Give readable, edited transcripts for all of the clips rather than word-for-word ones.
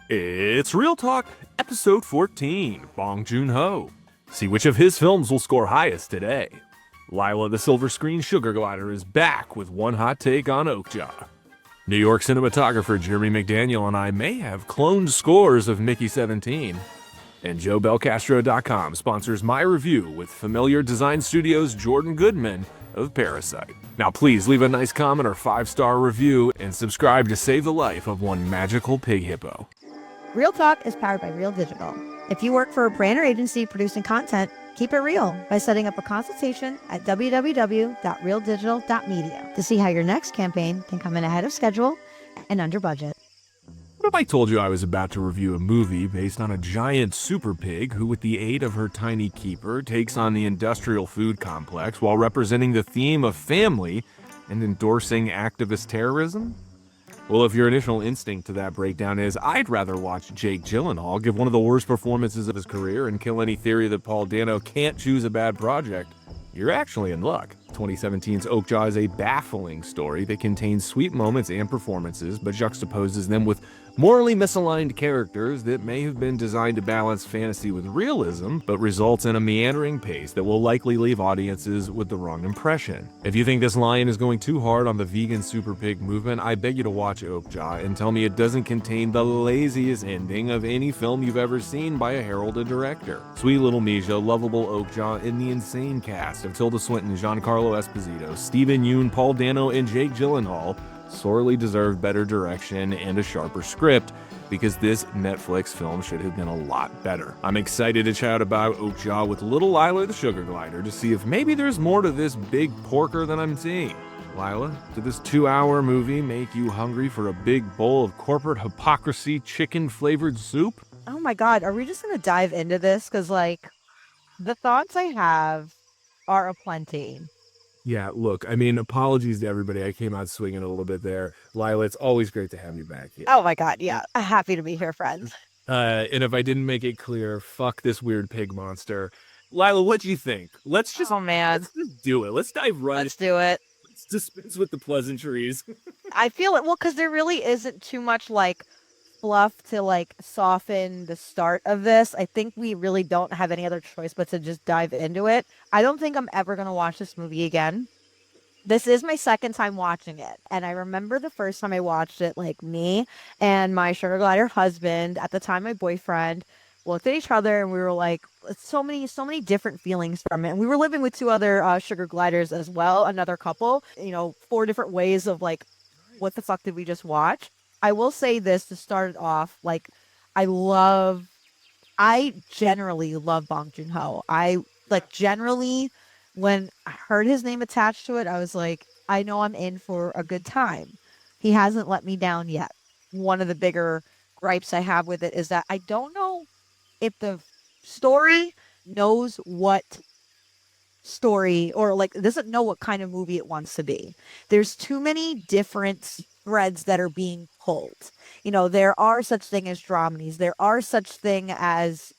It's Real Talk, episode 14, Bong Joon Ho. See which of his films will score highest today. Lila the Silver Screen Sugar Glider is back with one hot take on Okja. New York cinematographer Jeremy McDaniel and I may have cloned scores of Mickey 17. And JoeBelcastro.com sponsors my review with Familiar Design Studios' Jordan Goodman of Parasite. Now please leave a nice comment or 5-star review and subscribe to save the life of one magical pig hippo. Real Talk is powered by Real Digital. If you work for a brand or agency producing content, keep it real by setting up a consultation at www.realdigital.media to see how your next campaign can come in ahead of schedule and under budget. What if I told you I was about to review a movie based on a giant super pig who, with the aid of her tiny keeper, takes on the industrial food complex while representing the theme of family and endorsing activist terrorism? Well, if your initial instinct to that breakdown is, I'd rather watch Jake Gyllenhaal give one of the worst performances of his career and kill any theory that Paul Dano can't choose a bad project, you're actually in luck. 2017's Okja is a baffling story that contains sweet moments and performances, but juxtaposes them with morally misaligned characters that may have been designed to balance fantasy with realism, but results in a meandering pace that will likely leave audiences with the wrong impression. If you think this lion is going too hard on the vegan super pig movement, I beg you to watch Okja and tell me it doesn't contain the laziest ending of any film you've ever seen by a heralded director. Sweet little Misha, lovable Okja, and the insane cast of Tilda Swinton, Giancarlo Esposito, Stephen Yeun, Paul Dano, and Jake Gyllenhaal sorely deserved better direction and a sharper script, because this Netflix film should have been a lot better. I'm excited to chat about Okja with little Lila the Sugar Glider to see if maybe there's more to this big porker than I'm seeing. Lila, did this 2-hour movie make you hungry for a big bowl of corporate hypocrisy chicken-flavored soup? Oh my God, are we just going to dive into this? Because, the thoughts I have are aplenty. Yeah, look, I mean, apologies to everybody. I came out swinging a little bit there. Lila, it's always great to have you back here. Oh my God, yeah. Happy to be here, friends. And if I didn't make it clear, fuck this weird pig monster. Lila, what do you think? Let's just do it. Let's dive right. Let's do it. Let's dispense with the pleasantries. I feel it. Well, because there really isn't too much fluff to soften the start of this. I think we really don't have any other choice but to just dive into it. I don't think I'm ever going to watch this movie again. This is my second time watching it. And I remember the first time I watched it, me and my sugar glider husband, at the time my boyfriend, looked at each other and we were like, so many different feelings from it. And we were living with 2 other sugar gliders as well, another couple, 4 different ways of what the fuck did we just watch? I will say this to start it off, I generally love Bong Joon Ho. I generally, when I heard his name attached to it, I was like, I know I'm in for a good time. He hasn't let me down yet. One of the bigger gripes I have with it is that I don't know if the story knows what story or doesn't know what kind of movie it wants to be. There's too many different threads that are being pulled. There are such thing as dramedies. There are such thing as,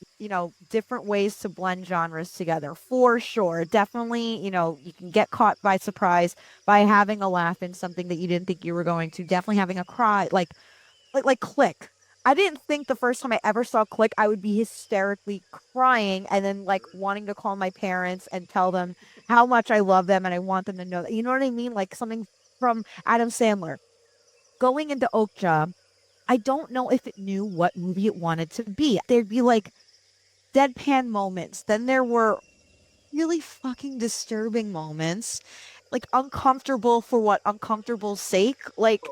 different ways to blend genres together, for sure. Definitely, you can get caught by surprise by having a laugh in something that you didn't think you were going to. Definitely having a cry, like Click. I didn't think the first time I ever saw Click, I would be hysterically crying and then wanting to call my parents and tell them how much I love them and I want them to know that. You know what I mean? Like something from Adam Sandler. Going into Okja, I don't know if it knew what movie it wanted to be. There'd be deadpan moments. Then there were really fucking disturbing moments. Uncomfortable for what uncomfortable's sake.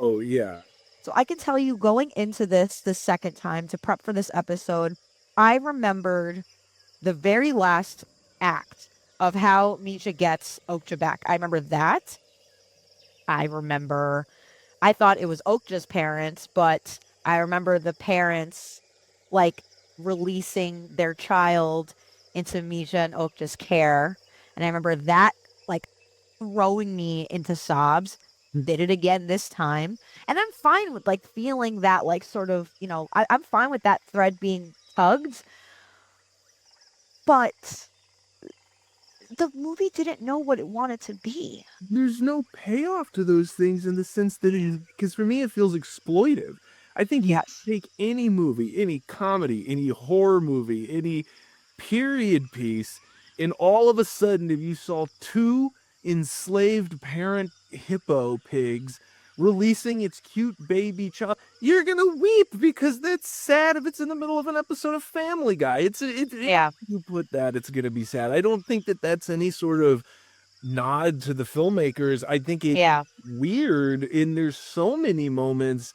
Oh, yeah. So I can tell you, going into this the second time to prep for this episode, I remembered the very last act of how Misha gets Okja back. I remember that. I thought it was Okja's parents, but I remember the parents releasing their child into Misha and Okja's care. And I remember that throwing me into sobs. Did it again this time. And I'm fine with feeling that I'm fine with that thread being tugged. But the movie didn't know what it wanted to be. There's no payoff to those things in the sense that because for me it feels exploitive. I think you Yes. take any movie, any comedy, any horror movie, any period piece, and all of a sudden, if you saw two enslaved parent hippo pigs releasing its cute baby child, you're gonna weep because that's sad if it's in the middle of an episode of Family Guy. Yeah. You put that, it's gonna be sad. I don't think that that's any sort of nod to the filmmakers. I think it's Yeah. weird, and there's so many moments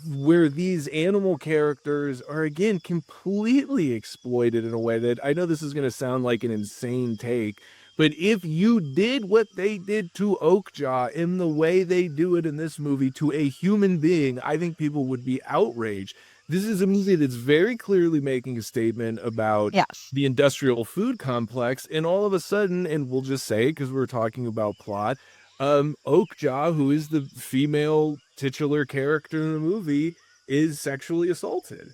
where these animal characters are again completely exploited in a way that I know this is going to sound like an insane take, but if you did what they did to Okja in the way they do it in this movie to a human being, I think people would be outraged. This is a movie that's very clearly making a statement about Yes. the industrial food complex, and all of a sudden, and we'll just say because we're talking about plot, Okja, who is the female titular character in the movie, is sexually assaulted.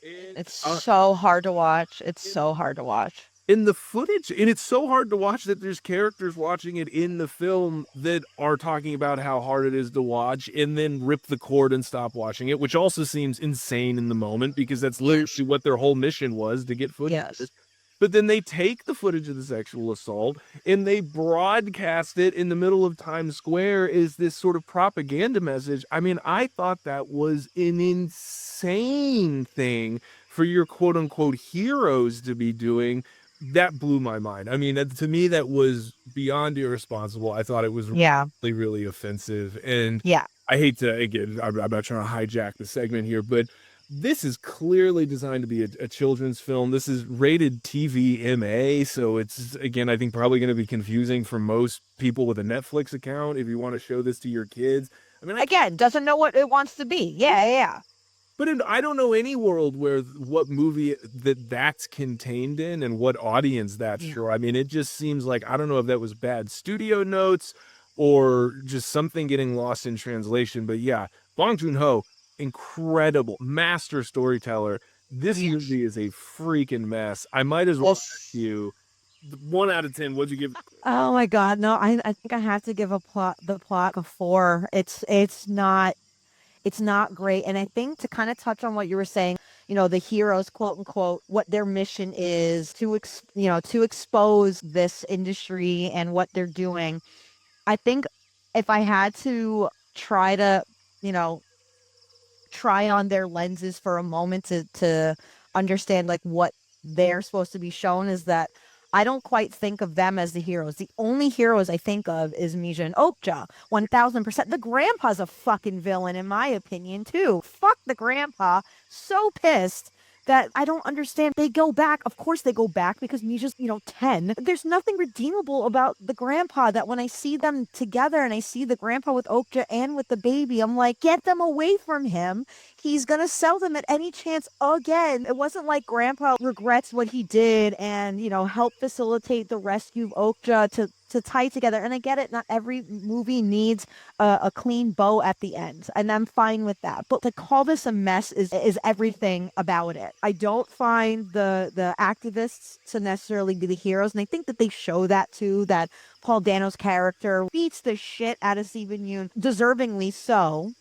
And It's so hard to watch. It's so hard to watch. in the footage, and it's so hard to watch that there's characters watching it in the film that are talking about how hard it is to watch and then rip the cord and stop watching it, which also seems insane in the moment because that's literally what their whole mission was, to get footage of this. Yes. But then they take the footage of the sexual assault and they broadcast it in the middle of Times Square as this sort of propaganda message. I mean, I thought that was an insane thing for your quote unquote heroes to be doing. That blew my mind. I mean, to me, that was beyond irresponsible. I thought it was Yeah. really, really offensive. And Yeah. I hate to, again, I'm not trying to hijack the segment here, but this is clearly designed to be a children's film. This is rated TVMA, so it's, again, I think probably going to be confusing for most people with a Netflix account if you want to show this to your kids. I mean, I Again, doesn't know what it wants to be. Yeah. Yeah. but I don't know any world where what movie that's contained in and what audience that's Yeah. sure. I mean, it just seems like I don't know if that was bad studio notes or just something getting lost in translation. But yeah, Bong Joon Ho, incredible master storyteller. This Yes. movie is a freaking mess. I might as well ask Yes. you, 1 out of 10. What'd you give? Oh my God. No, I think I have to give the plot a 4. It's not great. And I think to kind of touch on what you were saying, the heroes, quote unquote, what their mission is to expose this industry and what they're doing. I think if I had to try to, you know, try on their lenses for a moment to understand like what they're supposed to be shown is that I don't quite think of them as the heroes. The only heroes I think of is Misha and Okja. 1000%. The grandpa's a fucking villain in my opinion too. Fuck the grandpa. So pissed that I don't understand. They go back. Of course they go back because Misha's, 10. There's nothing redeemable about the grandpa that when I see them together and I see the grandpa with Okja and with the baby, I'm like, get them away from him. He's gonna sell them at any chance again. It wasn't like grandpa regrets what he did and, help facilitate the rescue of Okja to tie together. And I get it, not every movie needs a clean bow at the end, and I'm fine with that. But to call this a mess is everything about it. I don't find the activists to necessarily be the heroes, and I think that they show that too. That Paul Dano's character beats the shit out of Steven Yeun, deservingly so,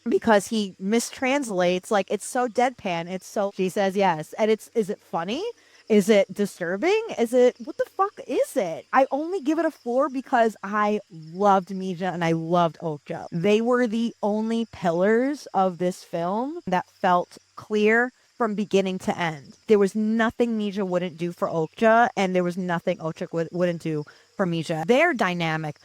because he mistranslates. Like, it's so deadpan, it's so she says yes, and is it funny, is it disturbing, is it what the fuck is it? I only give it a 4 because I loved Mija and I loved Okja. They were the only pillars of this film that felt clear from beginning to end. There was nothing Mija wouldn't do for Okja, and there was nothing Okja wouldn't do for Mija. Their dynamic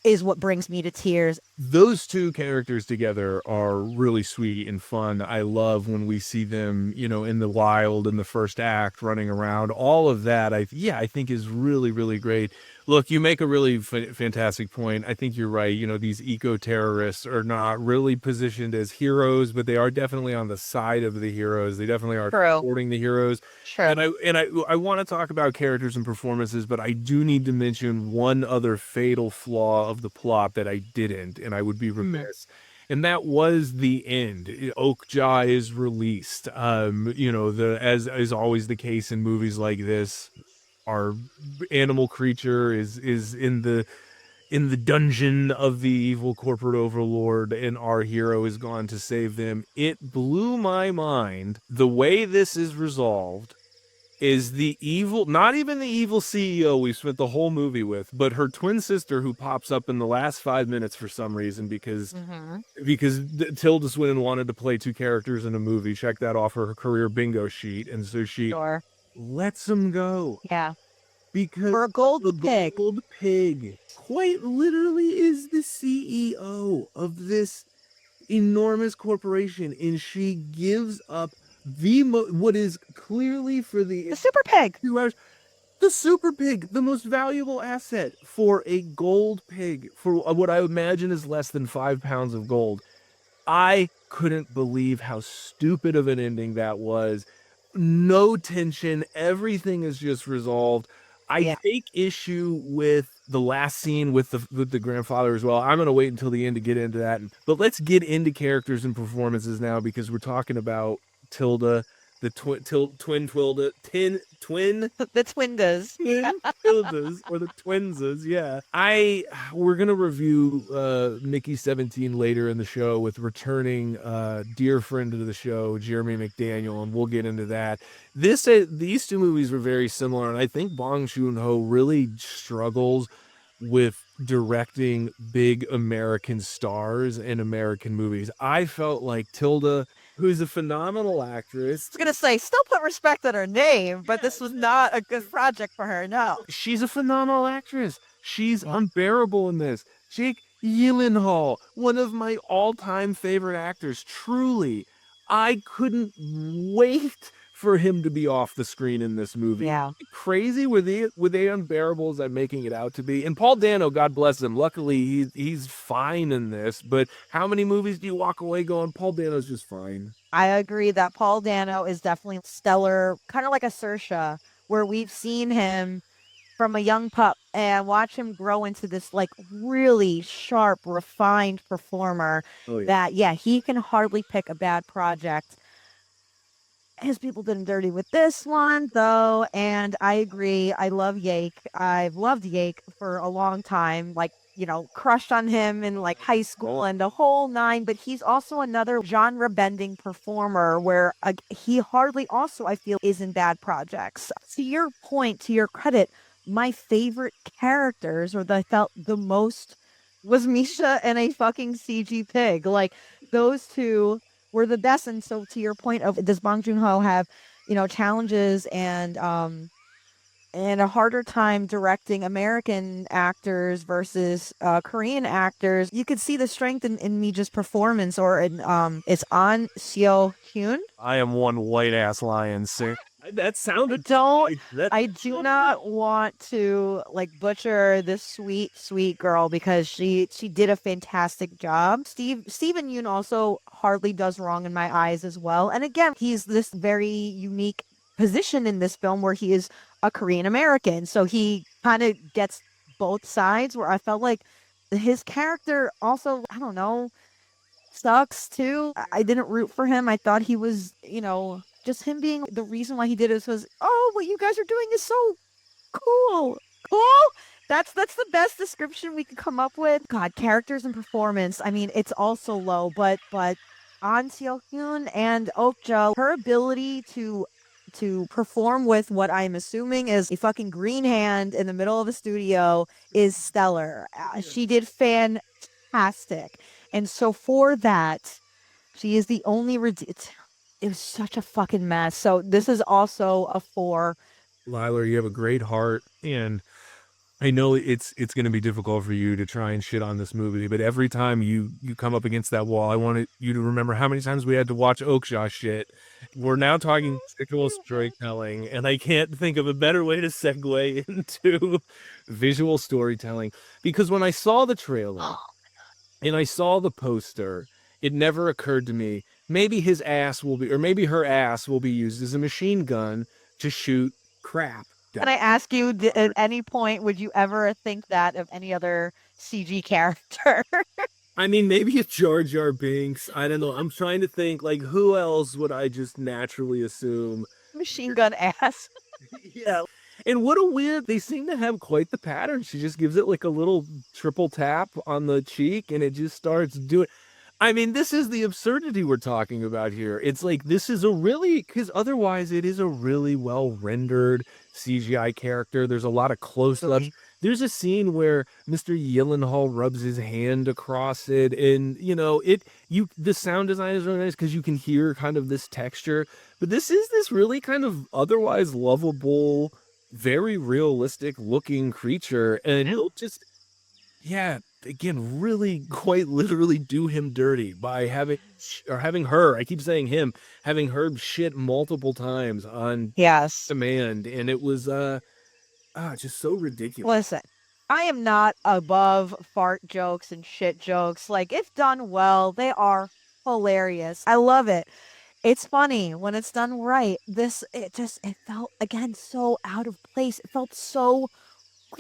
is what brings me to tears. Those two characters together are really sweet and fun. I love when we see them, in the wild in the first act running around. All of that, I think is really, really great. Look, you make a really fantastic point. I think you're right. These eco-terrorists are not really positioned as heroes, but they are definitely on the side of the heroes. They definitely are True. supporting the heroes. True. And I want to talk about characters and performances, but I do need to mention one other fatal flaw of the plot that I didn't, and I would be remiss. And that was the end. Okja is released. The as is always the case in movies like this, our animal creature is in the in the dungeon of the evil corporate overlord, and our hero is gone to save them. It blew my mind the way this is resolved. Is the evil, not even the evil CEO we spent the whole movie with, but her twin sister who pops up in the last 5 minutes for some reason Mm-hmm. because Tilda Swinton wanted to play two characters in a movie. Check that off her career bingo sheet, and so she Sure. lets him go Yeah. because For a gold the pig. gold pig quite literally is the CEO of this enormous corporation, and she gives up what is clearly for the The super pig. 2 hours the super pig, the most valuable asset for a gold pig for what I imagine is less than 5 pounds of gold. I couldn't believe how stupid of an ending that was. No tension, everything is just resolved. I Yeah. take issue with the last scene with the grandfather as well. I'm gonna wait until the end to get into that. But let's get into characters and performances now because we're talking about Tilda, the twin Twilda, twin The twindas. twin Tildas or the twinses, yeah. We're gonna review Mickey 17 later in the show with returning dear friend of the show, Jeremy McDaniel, and we'll get into that. These two movies were very similar, and I think Bong Joon Ho really struggles with directing big American stars in American movies. I felt like Tilda, who's a phenomenal actress, Was gonna say, still put respect on her name, but this was not a good project for her. No. she's a phenomenal actress. She's Yeah. unbearable in this. Jake Gyllenhaal, one of my all-time favorite actors, truly. I couldn't wait for him to be off the screen in this movie. Yeah. Crazy were they unbearable as I'm making it out to be? And Paul Dano, God bless him. Luckily, he's fine in this. But how many movies do you walk away going, Paul Dano's just fine? I agree that Paul Dano is definitely stellar, kind of like a Saoirse, where we've seen him from a young pup and watch him grow into this like really sharp, refined performer Oh yeah. that, yeah, he can hardly pick a bad project. His people did him dirty with this one, though, and I agree. I love Yake. I've loved Yake for a long time, like, crushed on him in like high school and the whole nine, but he's also another genre bending performer where he hardly also, I feel, is in bad projects. To your point, to your credit, my favorite characters, or that I felt the most, was Misha and a fucking CG pig. Like, those two were the best. And so to your point of, does Bong Joon-ho have, challenges and a harder time directing American actors versus Korean actors? You could see the strength in Mija's performance, or in it's on Seo Hyun. I am one white ass lion, sir. That I sounded don't that I do not want to like butcher this sweet, sweet girl because she did a fantastic job. Steven Yeun also hardly does wrong in my eyes as well. And again, he's this very unique position in this film where he is a Korean American. So he kind of gets both sides where I felt like his character also, I don't know, sucks too. I didn't root for him. I thought he was, just him being the reason why he did this was, oh, what you guys are doing is so cool. Cool? That's the best description we could come up with. God, characters and performance. I mean, it's also low, but An Seo-hyun and Okja, her ability to perform with what I'm assuming is a fucking green hand in the middle of a studio is stellar. She did fantastic. And so for that, she is the only it was such a fucking mess. So this is also a four. Liler, you have a great heart, and I know it's going to be difficult for you to try and shit on this movie, but every time you come up against that wall, I want you to remember how many times we had to watch Okja shit. We're now talking visual storytelling, and I can't think of a better way to segue into visual storytelling because when I saw the trailer and I saw the poster, it never occurred to me maybe his ass will be, or maybe her ass will be used as a machine gun to shoot crap And I ask you, at any point, would you ever think that of any other CG character? I mean, maybe it's Jar Jar Binks. I don't know. I'm trying to think, like, who else would I just naturally assume? Machine gun ass. Yeah. And what a weird, they seem to have quite the pattern. She just gives it like a little triple tap on the cheek and it just starts doing. I mean, this is the absurdity we're talking about here. It's like this is a really, because otherwise it is a really well rendered CGI character. There's a lot of close ups. Totally. There's a scene where Mr. Gyllenhaal rubs his hand across it, and the sound design is really nice because you can hear kind of this texture. But this is this really kind of otherwise lovable, very realistic looking creature, and he'll just yeah, again, really quite literally do him dirty by having her, I keep saying him, having her shit multiple times on Yes. demand, and it was just so ridiculous. Listen, I am not above fart jokes and shit jokes. Like, if done well, they are hilarious. I love it. It's funny when it's done right. It felt again so out of place. It felt so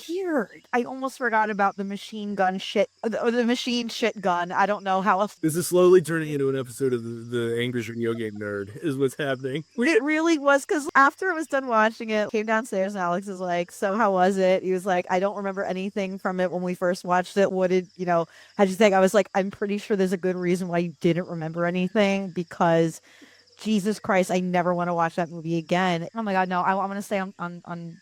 weird. I almost forgot about the machine gun shit, the machine shit gun. I don't know how else. This is slowly turning into an episode of the Angry Video Game Nerd, is what's happening. It really was because after I was done watching it, came downstairs and Alex is like, "So how was it?" He was like, "I don't remember anything from it when we first watched it. What did how'd you think?" I was like, "I'm pretty sure there's a good reason why you didn't remember anything because Jesus Christ, I never want to watch that movie again." Oh my God, no, I want to stay on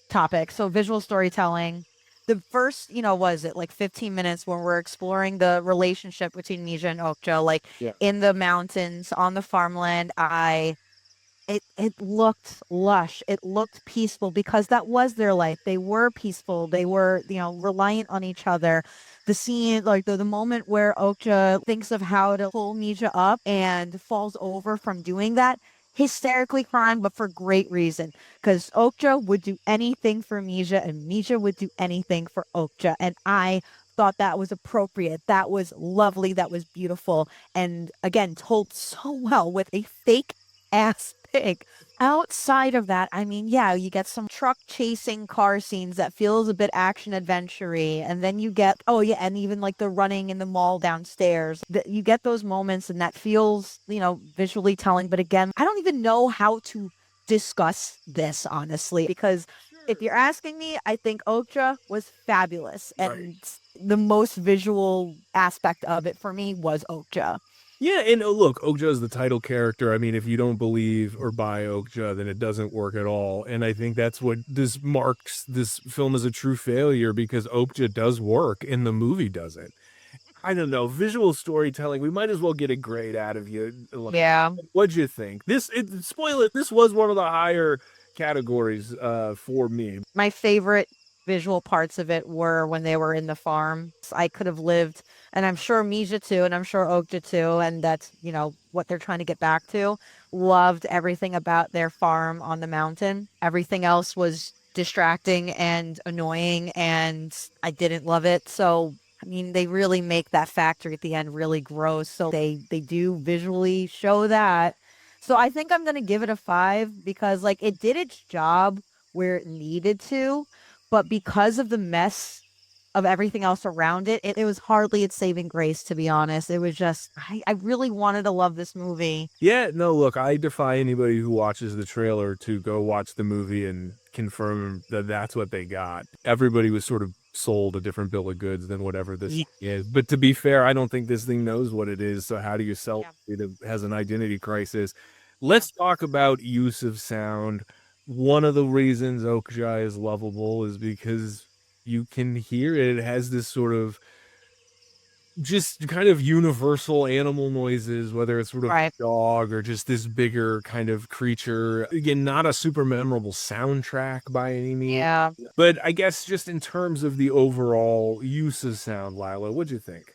topic. So visual storytelling. The first, was it like 15 minutes when we're exploring the relationship between Misha and Okja, like Yeah. in the mountains on the farmland. It looked lush. It looked peaceful because that was their life. They were peaceful. They were, reliant on each other. The scene, like the moment where Okja thinks of how to pull Misha up and falls over from doing that, hysterically crying, but for great reason. Because Okja would do anything for Misha and Misha would do anything for Okja. And I thought that was appropriate. That was lovely. That was beautiful. And again, told so well with a fake ass pig. Outside of that, I mean, yeah, you get some truck chasing car scenes that feels a bit action adventure-y, and then you get oh yeah, and even like the running in the mall downstairs. You get those moments and that feels, visually telling. But again, I don't even know how to discuss this honestly, because if you're asking me, I think Okja was fabulous, Right. and the most visual aspect of it for me was Okja. Yeah, and look, Okja is the title character. I mean, if you don't believe or buy Okja, then it doesn't work at all. And I think that's what this marks this film as a true failure because Okja does work and the movie doesn't. I don't know. Visual storytelling, we might as well get a grade out of you. Like, Yeah. what'd you think? Spoil it, this was one of the higher categories for me. My favorite visual parts of it were when they were in the farm. I could have lived, and I'm sure Misha too, and I'm sure Okja too, and that's, what they're trying to get back to. Loved everything about their farm on the mountain. Everything else was distracting and annoying, and I didn't love it. So, I mean, they really make that factory at the end really gross. So they do visually show that. So I think I'm gonna give it a 5 because like it did its job where it needed to, but because of the mess of everything else around it was hardly its saving grace, to be honest. It was just, I really wanted to love this movie. Yeah, no, look, I defy anybody who watches the trailer to go watch the movie and confirm that that's what they got. Everybody was sort of sold a different bill of goods than whatever this Yeah. is. But to be fair, I don't think this thing knows what it is. So how do you sell Yeah. it? It has an identity crisis. Yeah. Let's talk about use of sound. One of the reasons Okja is lovable is because you can hear it. It has this sort of just kind of universal animal noises, whether it's sort of Right. dog or just this bigger kind of creature. Again, not a super memorable soundtrack by any means, Yeah. but I guess just in terms of the overall use of sound, Lila, what'd you think?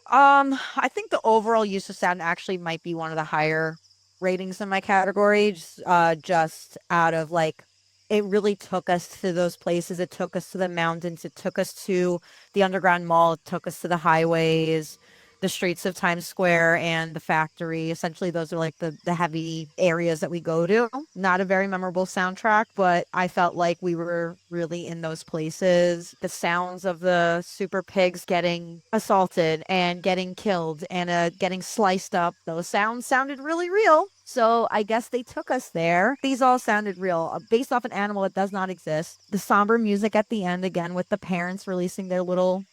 I think the overall use of sound actually might be one of the higher ratings in my category, just out of like it really took us to those places. It took us to the mountains. It took us to the underground mall. It took us to the highways, the streets of Times Square, and the factory. Essentially, those are like the heavy areas that we go to. Not a very memorable soundtrack, but I felt like we were really in those places. The sounds of the super pigs getting assaulted and getting killed and getting sliced up, those sounds sounded really real. So I guess they took us there. These all sounded real, based off an animal that does not exist. The somber music at the end again with the parents releasing their little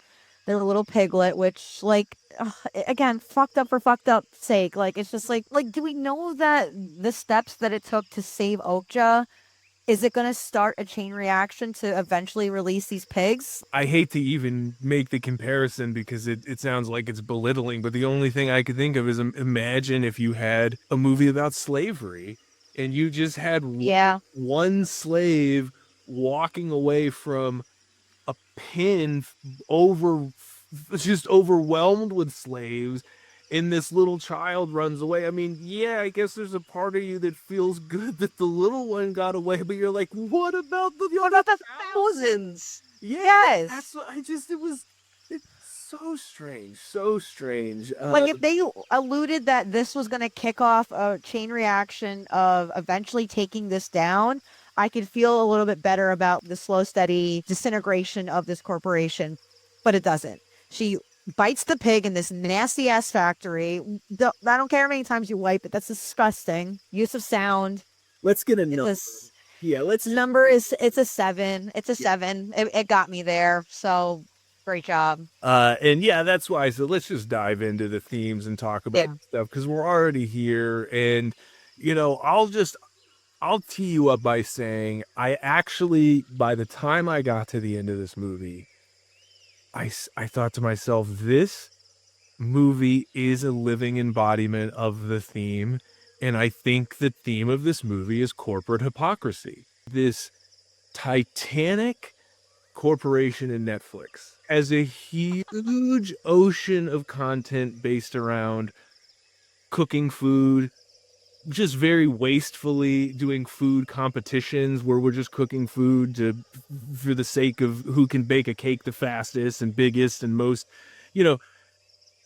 piglet, which like ugh, again fucked up for fucked up sake. Like it's just like do we know that the steps that it took to save Okja, is it going to start a chain reaction to eventually release these pigs? I hate to even make the comparison because it sounds like it's belittling, but the only thing I could think of is imagine if you had a movie about slavery and you just had Yeah. one slave walking away from a pen over just overwhelmed with slaves and this little child runs away. I mean, yeah, I guess there's a part of you that feels good that the little one got away, but you're like, what about the What other about the thousands? thousands? Yeah, that's Yes. what I just it's so strange, so strange. Like if they alluded that this was going to kick off a chain reaction of eventually taking this down, I could feel a little bit better about the slow, steady disintegration of this corporation, but it doesn't. She bites the pig in this nasty ass factory. I don't care how many times you wipe it. That's disgusting. Use of sound. Let's get a It's number. this Yeah, let's number is it's a seven. It's a yeah. seven. It got me there. So great job. And yeah, that's why. So let's just dive into the themes and talk about Yeah. stuff because we're already here. And I'll tee you up by saying I actually, by the time I got to the end of this movie, I thought to myself, this movie is a living embodiment of the theme. And I think the theme of this movie is corporate hypocrisy. This titanic corporation in Netflix as a huge ocean of content based around cooking food, just very wastefully doing food competitions where we're just cooking food to for the sake of who can bake a cake the fastest and biggest and most, you know,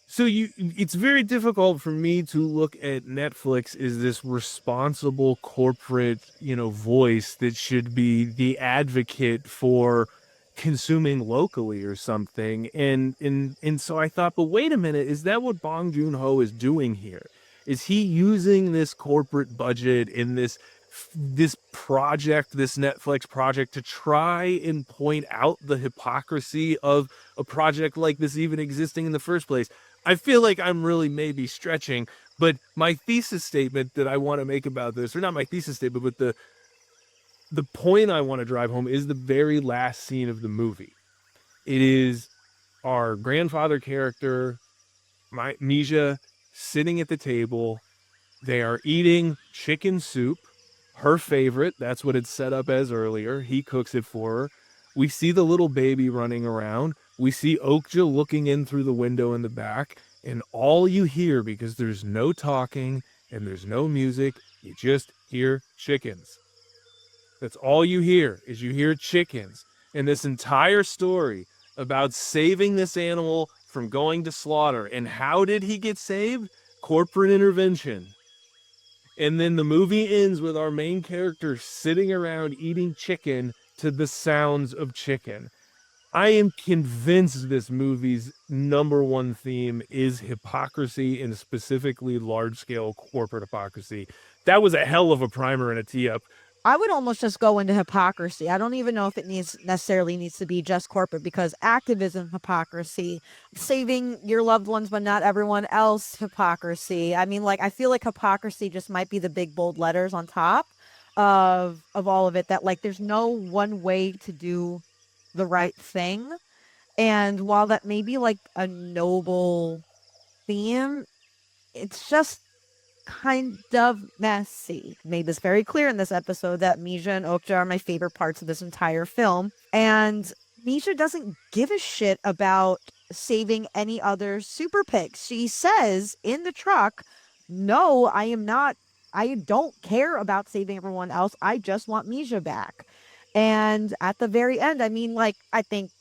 so it's very difficult for me to look at Netflix as this responsible corporate, voice that should be the advocate for consuming locally or something. And so I thought, but wait a minute, is that what Bong Joon Ho is doing here? Is he using this corporate budget in this project, this Netflix project, to try and point out the hypocrisy of a project like this even existing in the first place? I feel like I'm really maybe stretching, but my thesis statement that I want to make about this, or not my thesis statement, but the point I want to drive home is the very last scene of the movie. It is our grandfather character, my Misha, sitting at the table. They are eating chicken soup, her favorite. That's what it's set up as earlier. He cooks it for her. We see the little baby running around. We see Okja looking in through the window in the back. And all you hear, because there's no talking and there's no music, you just hear chickens. That's all you hear is you hear chickens. And this entire story about saving this animal from going to slaughter. And how did he get saved? Corporate intervention. And then the movie ends with our main character sitting around eating chicken to the sounds of chicken. I am convinced this movie's number one theme is hypocrisy and specifically large scale corporate hypocrisy. That was a hell of a primer and a tee up. I would almost just go into hypocrisy. I don't even know if it necessarily needs to be just corporate because activism hypocrisy, saving your loved ones but not everyone else hypocrisy. I mean, like I feel like hypocrisy just might be the big bold letters on top of all of it, that like there's no one way to do the right thing. And while that may be like a noble theme, it's just kind of messy. Made this very clear in this episode that Misha and Okja are my favorite parts of this entire film. And Misha doesn't give a shit about saving any other super pigs. She says in the truck, no, I am not. I don't care about saving everyone else. I just want Misha back. And at the very end, I mean, like, I think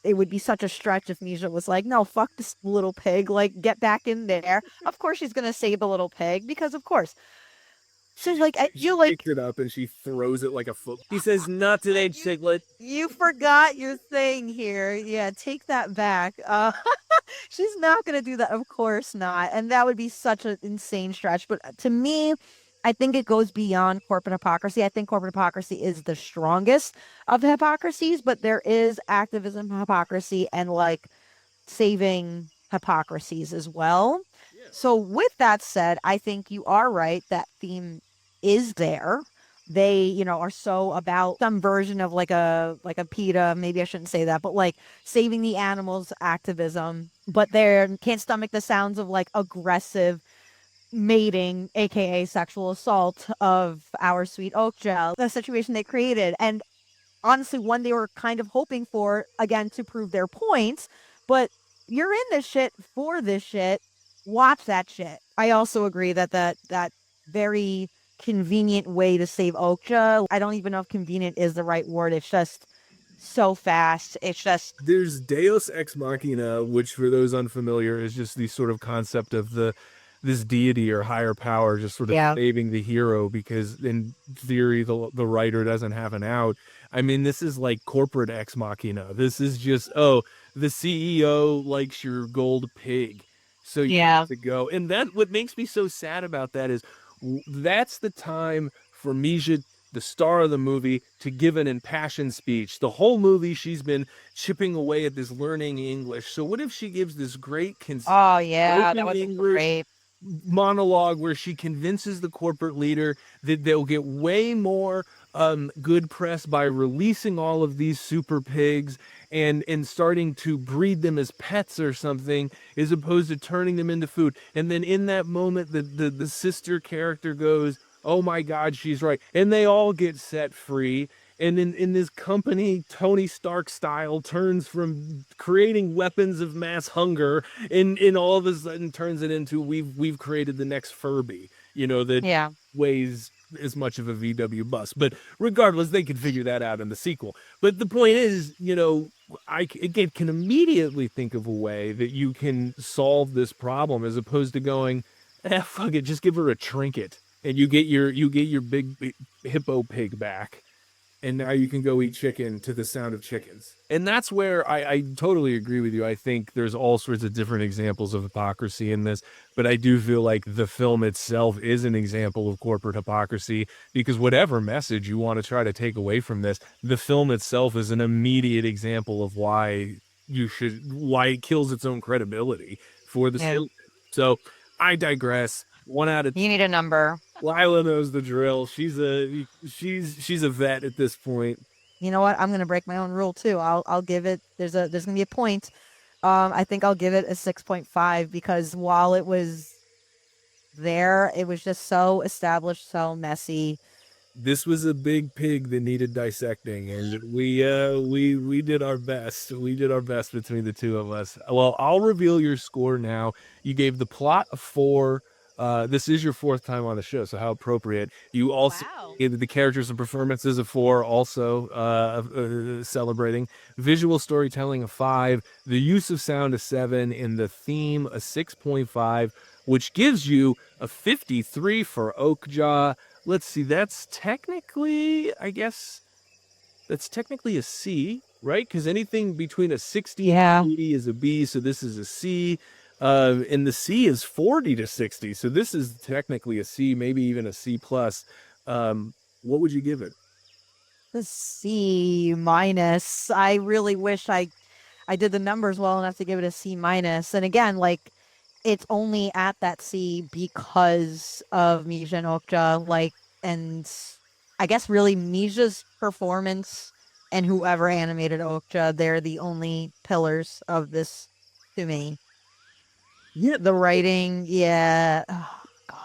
it would be such a stretch if Misha was like, no, fuck this little pig. Like, get back in there. Of course, she's going to save the little pig because, of course. She's like, She you like, picks it up and she throws it like a foot. She says, "Not today, you, Chiclet." you forgot your thing here. Yeah, take that back. She's not going to do that. Of course not. And that would be such an insane stretch. But to me, I think it goes beyond corporate hypocrisy. I think corporate hypocrisy is the strongest of the hypocrisies, but there is activism hypocrisy and like saving hypocrisies as well. So with that said, I think you are right. That theme is there. They, are so about some version of like a PETA, maybe I shouldn't say that, but like saving the animals activism, but they can't stomach the sounds of like aggressive mating, aka sexual assault of our sweet Okja, the situation they created. And honestly one they were kind of hoping for, again, to prove their points. But you're in this shit for this shit. Watch that shit. I also agree that that very convenient way to save Okja. I don't even know if convenient is the right word. It's just so fast. It's just There's Deus Ex Machina, which for those unfamiliar is just the sort of concept of this deity or higher power just sort of yeah. saving the hero because in theory the writer doesn't have an out. I mean, this is like corporate ex machina. This is just, oh, the CEO likes your gold pig. So you Yeah. have to go. And that what makes me so sad about that is that's the time for Misha, the star of the movie, to give an impassioned speech. The whole movie, she's been chipping away at this learning English. So what if she gives this great Oh yeah, that broken would be English great. monologue where she convinces the corporate leader that they'll get way more good press by releasing all of these super pigs and starting to breed them as pets or something, as opposed to turning them into food. And then in that moment, the sister character goes, "Oh my God, she's right," and they all get set free. And in this company, Tony Stark style turns from creating weapons of mass hunger in all of a sudden turns it into we've created the next Furby, that Yeah. weighs as much of a VW bus. But regardless, they can figure that out in the sequel. But the point is, I again can immediately think of a way that you can solve this problem as opposed to going, fuck it, just give her a trinket and you get your big hippo pig back and now you can go eat chicken to the sound of chickens. And that's where I totally agree with you. I think there's all sorts of different examples of hypocrisy in this, but I do feel like the film itself is an example of corporate hypocrisy because whatever message you want to try to take away from this, the film itself is an immediate example of why it kills its own credibility for the Yeah. sale. So I digress. 1 out of You need a number. Lila knows the drill. She's a vet at this point. You know what? I'm gonna break my own rule too. I'll give it there's gonna be a point. I think I'll give it a 6.5 because while it was there, it was just so established, so messy. This was a big pig that needed dissecting, and we did our best. We did our best between the two of us. Well, I'll reveal your score now. You gave the plot a 4. This is your fourth time on the show, so how appropriate. You also Wow. gave the characters and performances a 4, also celebrating. Visual storytelling a 5, the use of sound a 7, and the theme a 6.5, which gives you a 53 for Okja. Let's see, that's technically a C, right? Because anything between a 60 and Yeah. 80 is a B, so this is a C. And the C is 40 to 60, so this is technically a C, maybe even a C plus. What would you give it? The C minus. I really wish I did the numbers well enough to give it a C minus. And again, like it's only at that C because of Misha and Okja, and I guess really Misha's performance and whoever animated Okja, they're the only pillars of this to me. Yeah, The writing, yeah. Oh, God.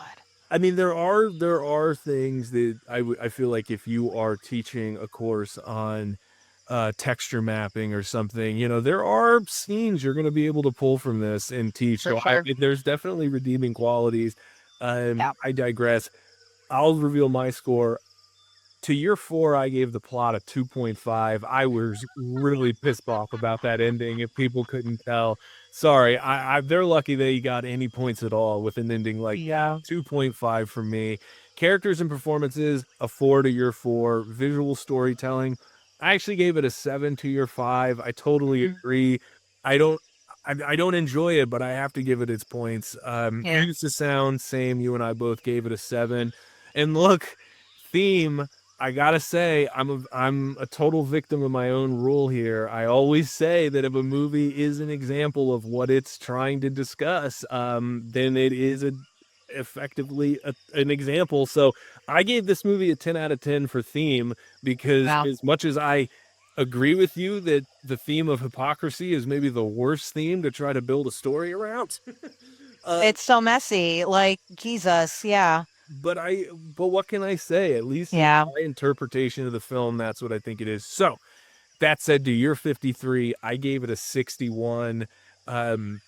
I mean, there are things that I feel like if you are teaching a course on texture mapping or something, there are scenes you're going to be able to pull from this and teach. For So sure. there's definitely redeeming qualities. Yeah. I digress. I'll reveal my score. To your 4, I gave the plot a 2.5. I was really pissed off about that ending. If people couldn't tell, sorry. They're lucky they got any points at all with an ending like that. Yeah. 2.5 for me. Characters and performances, a 4 to your 4. Visual storytelling, I actually gave it a 7 to your 5. I totally Mm. agree. I don't. I don't enjoy it, but I have to give it its points. Yeah. Use the sound, same. You and I both gave it a 7. And look, theme, I gotta say, I'm a total victim of my own rule here. I always say that if a movie is an example of what it's trying to discuss, then it is effectively an example. So I gave this movie a 10 out of 10 for theme because Wow. as much as I agree with you that the theme of hypocrisy is maybe the worst theme to try to build a story around. uh, It's so messy. Like, Jesus. Yeah. but what can I say? At least in Yeah. my interpretation of the film, that's what I think it is. So that said, to your 53, I gave it a 61. Um,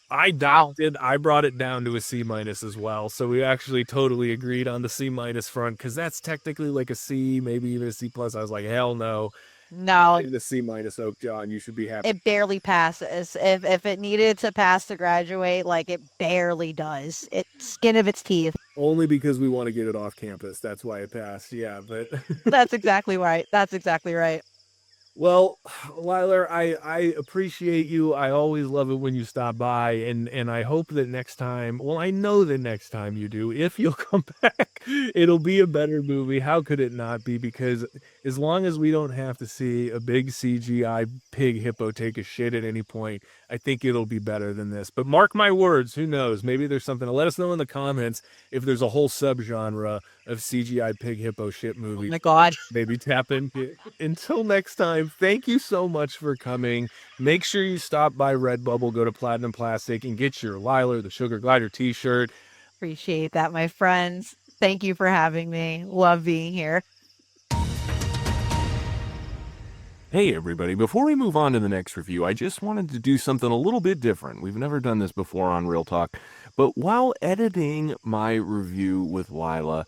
I Wow. docked it. I brought it down to a C minus as well. So we actually totally agreed on the C minus front because that's technically like a C, maybe even a C plus. I was like, hell no, No, the C minus Okja, and you should be happy. it barely passes. If it needed to pass to graduate, like it barely does. It skin of its teeth. Only because we want to get it off campus. That's why it passed. Yeah, but That's exactly right. That's exactly right. well, Liler, I appreciate you. I always love it when you stop by, and I hope that next time, well, I know that next time you do, if you'll come back, it'll be a better movie. How could it not be? Because as long as we don't have to see a big CGI pig hippo take a shit at any point, I think it'll be better than this. But mark my words, who knows? Maybe there's something. Let us know in the comments if there's a whole subgenre of CGI pig hippo shit Oh movies. my God. Maybe tap into. Until next time, thank you so much for coming. Make sure you stop by Redbubble, go to Platinum Plastic, and get your Liler, the Sugar Glider t shirt. Appreciate that, my friends. Thank you for having me. Love being here. Hey, everybody. Before we move on to the next review, I just wanted to do something a little bit different. We've never done this before on Real Talk, but while editing my review with Lila,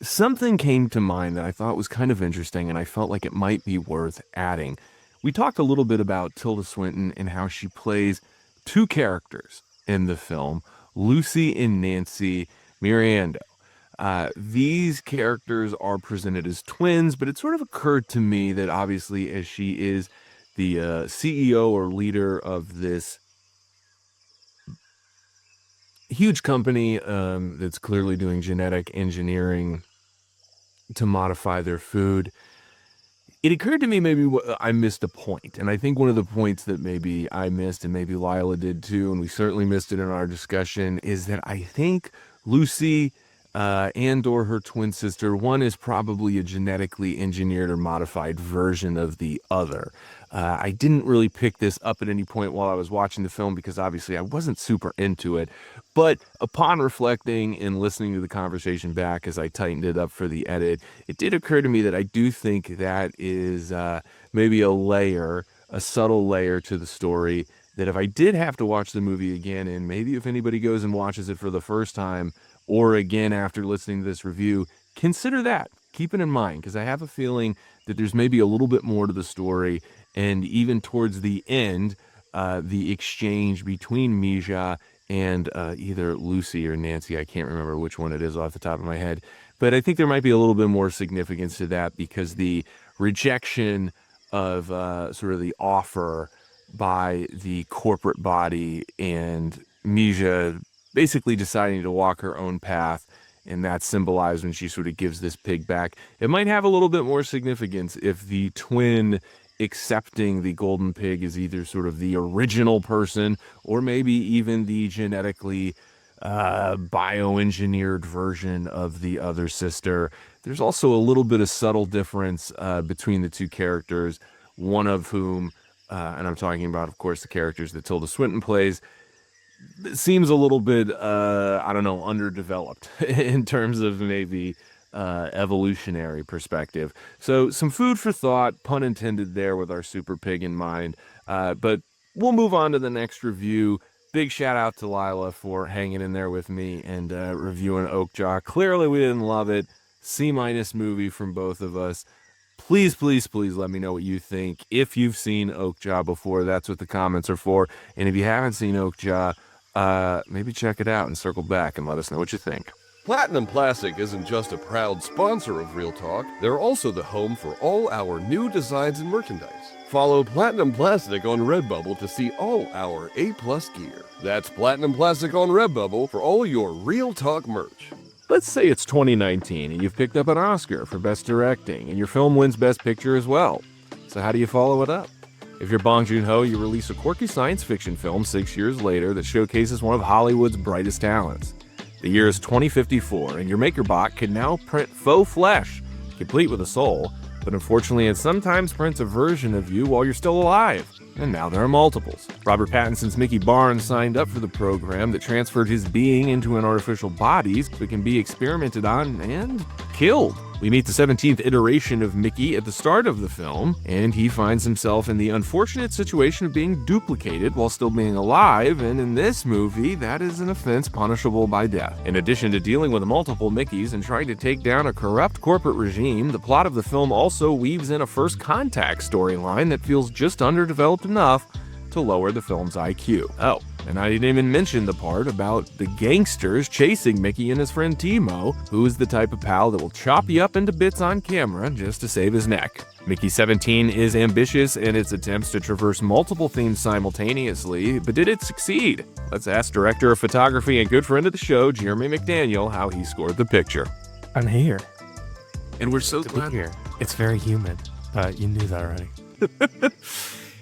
something came to mind that I thought was kind of interesting, and I felt like it might be worth adding. We talked a little bit about Tilda Swinton and how she plays two characters in the film, Lucy and Nancy Miranda. These characters are presented as twins, but it sort of occurred to me that obviously, as she is the CEO or leader of this huge company that's clearly doing genetic engineering to modify their food, it occurred to me maybe I missed a point. And I think one of the points that maybe I missed, and maybe Lila did too, and we certainly missed it in our discussion, is that I think Lucy and or her twin sister, one is probably a genetically engineered or modified version of the other. I didn't really pick this up at any point while I was watching the film because obviously I wasn't super into it. But upon reflecting and listening to the conversation back as I tightened it up for the edit, it did occur to me that I do think that is maybe a layer, a subtle layer to the story that if I did have to watch the movie again, and maybe if anybody goes and watches it for the first time or again after listening to this review, consider that. Keep it in mind because I have a feeling that there's maybe a little bit more to the story. And even towards the end, the exchange between Mija and either Lucy or Nancy, I can't remember which one it is off the top of my head, but I think there might be a little bit more significance to that because the rejection of sort of the offer by the corporate body and Mija basically deciding to walk her own path, and that's symbolized when she sort of gives this pig back. It might have a little bit more significance if the twin accepting the golden pig is either sort of the original person or maybe even the genetically bioengineered version of the other sister. There's also a little bit of subtle difference between the two characters, one of whom, and I'm talking about, of course, the characters that Tilda Swinton plays, seems a little bit, I don't know, underdeveloped in terms of maybe evolutionary perspective. So some food for thought, pun intended there with our super pig in mind. But we'll move on to the next review. Big shout out to Lila for hanging in there with me and reviewing Okja. Clearly we didn't love it. C minus movie from both of us. Please, please, please let me know what you think. If you've seen Okja before, that's what the comments are for. And if you haven't seen Okja, maybe check it out and circle back and let us know what you think. Platinum Plastic isn't just a proud sponsor of Real Talk, they're also the home for all our new designs and merchandise. Follow Platinum Plastic on Redbubble to see all our A+ gear. That's Platinum Plastic on Redbubble for all your Real Talk merch. Let's say it's 2019 and you've picked up an Oscar for Best Directing, and your film wins Best Picture as well. So how do you follow it up? If you're Bong Joon Ho, you release a quirky science fiction film 6 years later that showcases one of Hollywood's brightest talents. The year is 2054, and your MakerBot can now print faux flesh, complete with a soul, but unfortunately it sometimes prints a version of you while you're still alive. And now there are multiples. Robert Pattinson's Mickey Barnes signed up for the program that transferred his being into an artificial body so it can be experimented on and killed. We meet the 17th iteration of Mickey at the start of the film, and he finds himself in the unfortunate situation of being duplicated while still being alive, and in this movie, that is an offense punishable by death. In addition to dealing with multiple Mickeys and trying to take down a corrupt corporate regime, the plot of the film also weaves in a first contact storyline that feels just underdeveloped enough to lower the film's IQ. Oh, and I didn't even mention the part about the gangsters chasing Mickey and his friend Timo, who is the type of pal that will chop you up into bits on camera just to save his neck. Mickey 17 is ambitious in its attempts to traverse multiple themes simultaneously, but did it succeed? Let's ask director of photography and good friend of the show, Jeremy McDaniel, how he scored the picture. I'm here. And we're so To glad. be here. It's very humid. You knew that already.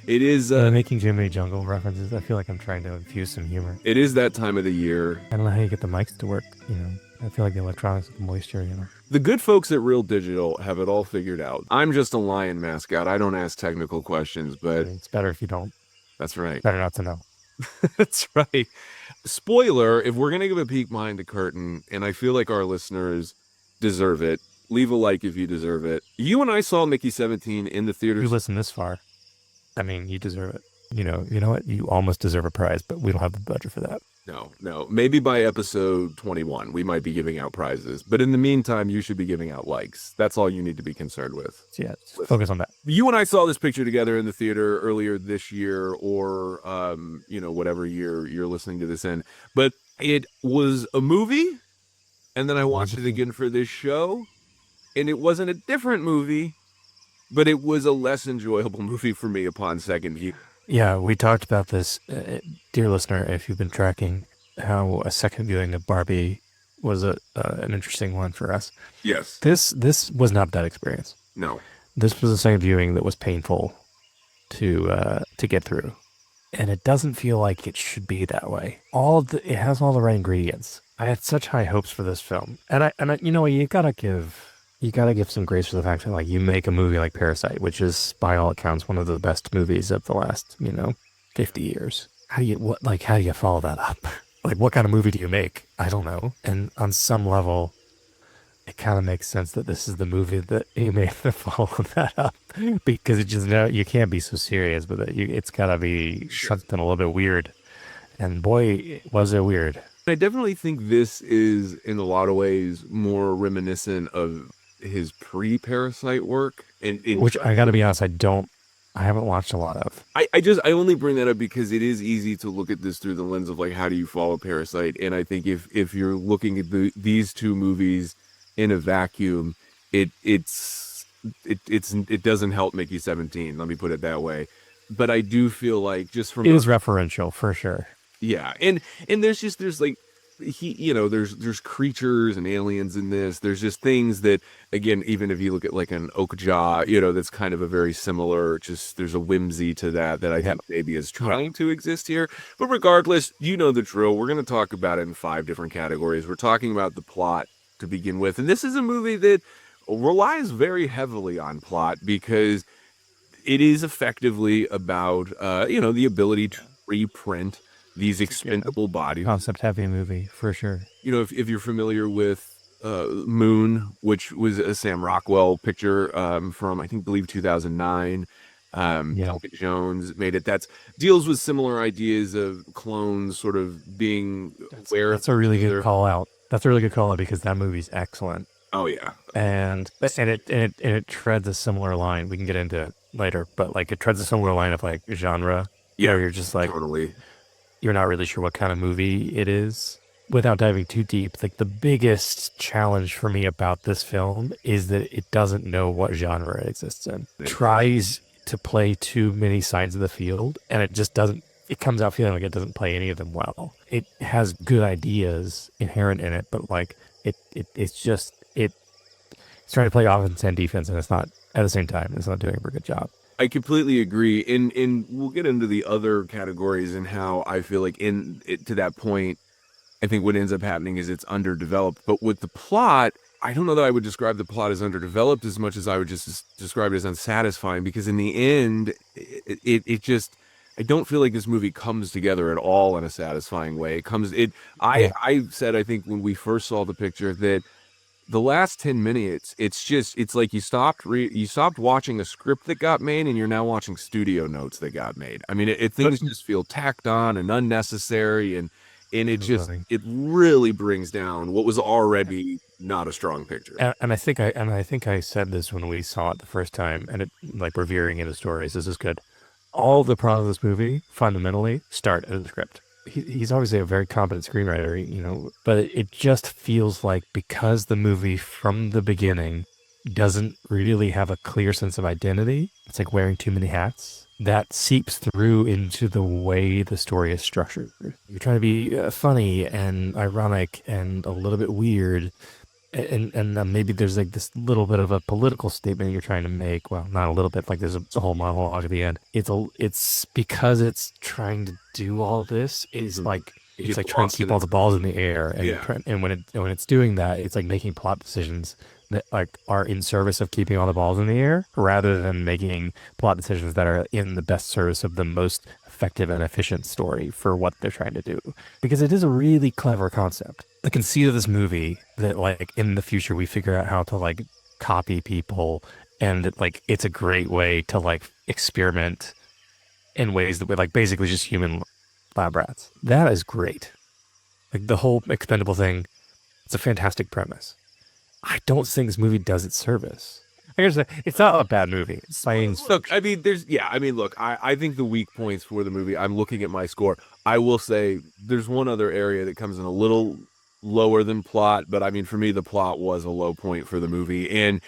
It is, Making Jiminy Jungle references, I feel like I'm trying to infuse some humor. it is that time of the year. I don't know how you get the mics to work, I feel like the electronics with moisture, The good folks at Real Digital have it all figured out. I'm just a lion mascot. I don't ask technical questions, but It's better if you don't. that's right. Better not to know. That's right. Spoiler, if we're going to give a peek behind the curtain, and I feel like our listeners deserve it, leave a like if you deserve it. You and I saw Mickey 17 in the If you theaters. listen this far, I mean, you deserve it. You know what? You almost deserve a prize, but we don't have the budget for that. No. Maybe by episode 21, we might be giving out prizes. But in the meantime, you should be giving out likes. That's all you need to be concerned with. So yeah, just focus on that. You and I saw this picture together in the theater earlier this year, or whatever year you're listening to this in. But it was a movie, and then I watched it again for this show, and it wasn't a different movie, but it was a less enjoyable movie for me upon second view. Yeah, we talked about this, dear listener, if you've been tracking, how a second viewing of Barbie was an interesting one for us. Yes. This was not that experience. No. This was a second viewing that was painful to get through, and it doesn't feel like it should be that way. It has all the right ingredients. I had such high hopes for this film, and I you gotta give some grace for the fact that like you make a movie like Parasite, which is by all accounts one of the best movies of the last 50 years. How do you follow that up? Like, what kind of movie do you make? I don't know. And on some level, it kind of makes sense that this is the movie that you made to follow that up, because it just you can't be so serious with it. It's gotta be something a little bit weird, and boy, was it weird. I definitely think this is, in a lot of ways, more reminiscent of his pre-Parasite work. Which I gotta be honest, I haven't watched a lot of. I only bring that up because it is easy to look at this through the lens of like, how do you follow Parasite? And I think if you're looking at these two movies in a vacuum, it doesn't help Mickey 17. Let me put it that way. But I do feel like just from It is referential for sure. Yeah, and there's creatures and aliens in this. There's just things that, again, even if you look at like an Okja, that's kind of a very similar, just there's a whimsy to that I think maybe is trying to exist here. But regardless, you know the drill. We're going to talk about it in 5 different categories. We're talking about the plot to begin with. And this is a movie that relies very heavily on plot because it is effectively about, the ability to reprint these expendable bodies. Concept heavy movie for sure. If you're familiar with Moon, which was a Sam Rockwell picture from I believe 2009. Elton Jones made it. That deals with similar ideas of clones sort of being aware. That's a really good call out. That's a really good call out because that movie's excellent. Oh yeah, and it treads a similar line. We can get into it later, but like it treads a similar line of like genre. Yeah, where you're just like totally. You're not really sure what kind of movie it is. Without diving too deep, like the biggest challenge for me about this film is that it doesn't know what genre it exists in. It tries to play too many sides of the field, and it just doesn't. It comes out feeling like it doesn't play any of them well. It has good ideas inherent in it, but like It's trying to play offense and defense, and it's not at the same time. It's not doing a very good job. I completely agree. And we'll get into the other categories and how I feel like to that point, I think what ends up happening is it's underdeveloped. But with the plot, I don't know that I would describe the plot as underdeveloped as much as I would just describe it as unsatisfying, because in the end, it just, I don't feel like this movie comes together at all in a satisfying way. Yeah. I said, I think when we first saw the picture, that the last 10 minutes, it's like you stopped watching a script that got made and you're now watching studio notes that got made. I mean, things just feel tacked on and unnecessary, and it really brings down what was already not a strong picture. And I think I said this when we saw it the first time, and it like we're veering into stories. This is good. All the problems of this movie fundamentally start at the script. He's obviously a very competent screenwriter, but it just feels like, because the movie from the beginning doesn't really have a clear sense of identity, it's like wearing too many hats. That seeps through into the way the story is structured. You're trying to be funny and ironic and a little bit weird, and maybe there's like this little bit of a political statement you're trying to make. Well, not a little bit. Like there's a whole monologue at the end. It's because it's trying to do all this. It's like trying to keep all the balls in the air, and when it's doing that, it's like making plot decisions that like are in service of keeping all the balls in the air, rather than making plot decisions that are in the best service of the most effective and efficient story for what they're trying to do. Because it is a really clever concept. The conceit of this movie, that like in the future we figure out how to like copy people, and like it's a great way to like experiment in ways that we're like basically just human lab rats. That is great. Like the whole expendable thing, it's a fantastic premise. I don't think this movie does it service. I gotta say, it's not a bad movie. Look, I mean, look, I think the weak points for the movie, I'm looking at my score. I will say there's one other area that comes in a little lower than plot, but I mean, for me, the plot was a low point for the movie. And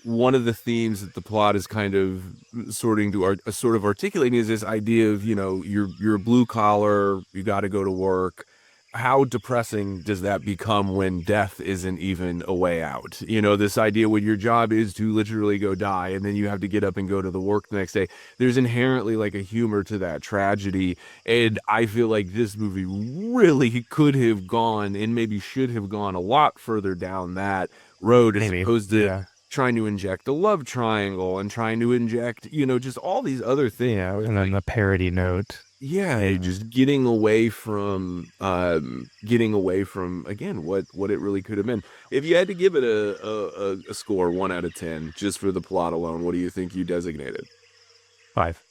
one of the themes that the plot is kind of sort of articulating is this idea of, you're a blue collar, you got to go to work. How depressing does that become when death isn't even a way out? This idea when your job is to literally go die and then you have to get up and go to the work the next day. There's inherently like a humor to that tragedy. And I feel like this movie really could have gone, and maybe should have gone, a lot further down that road, as opposed to trying to inject a love triangle and trying to inject, just all these other things. Yeah, and then the parody note. Yeah, just getting away from again what it really could have been. If you had to give it a score 1 out of 10 just for the plot alone, what do you think you designated? 5.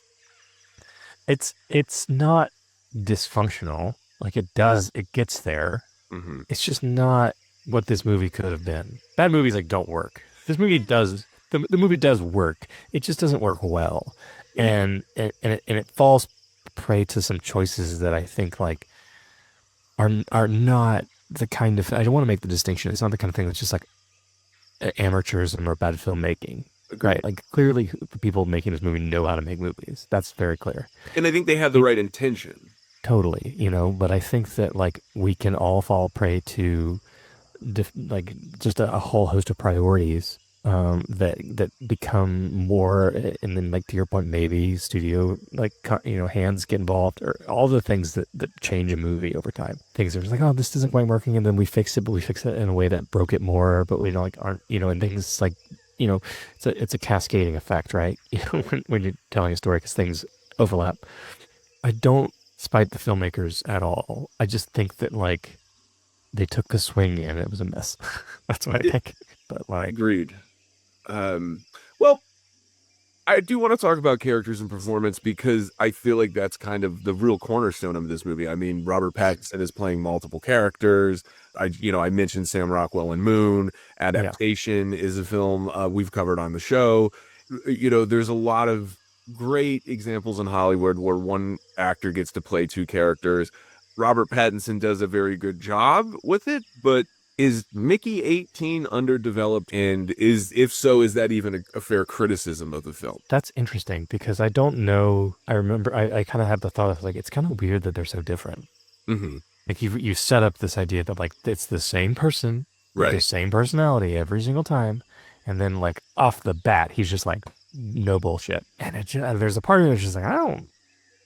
It's not dysfunctional. Like it gets there. Mm-hmm. It's just not what this movie could have been. Bad movies like don't work. This movie does. The movie does work. It just doesn't work well, and it falls prey to some choices that I think like are not the kind of, I don't want to make the distinction. It's not the kind of thing that's just like amateurism or bad filmmaking. Right. Like clearly the people making this movie know how to make movies. That's very clear. And I think they have the right intention. Totally. But I think that like we can all fall prey to like just a whole host of priorities that become more, and then like to your point, maybe studio like hands get involved, or all the things that change a movie over time. Things are just like, oh, this isn't quite working, and then we fix it, but we fix it in a way that broke it more, but we don't like aren't and things like it's a cascading effect, right? When you're telling a story, because things overlap. I don't spite the filmmakers at all. I just think that like they took a swing and it was a mess. That's what I think. But like, agreed. Well, I do want to talk about characters and performance, because I feel like that's kind of the real cornerstone of this movie. I mean, Robert Pattinson is playing multiple characters. I mentioned Sam Rockwell in Moon. Adaptation is a film we've covered on the show. There's a lot of great examples in Hollywood where one actor gets to play two characters. Robert Pattinson does a very good job with it, but is Mickey 18 underdeveloped? And if so, is that even a fair criticism of the film? That's interesting, because I don't know. I remember I kind of had the thought of like, it's kind of weird that they're so different. Mm-hmm. Like you set up this idea that like it's the same person, Like the Right. same personality every single time. And then like off the bat, he's just like, no bullshit. And there's a part of me that's just like,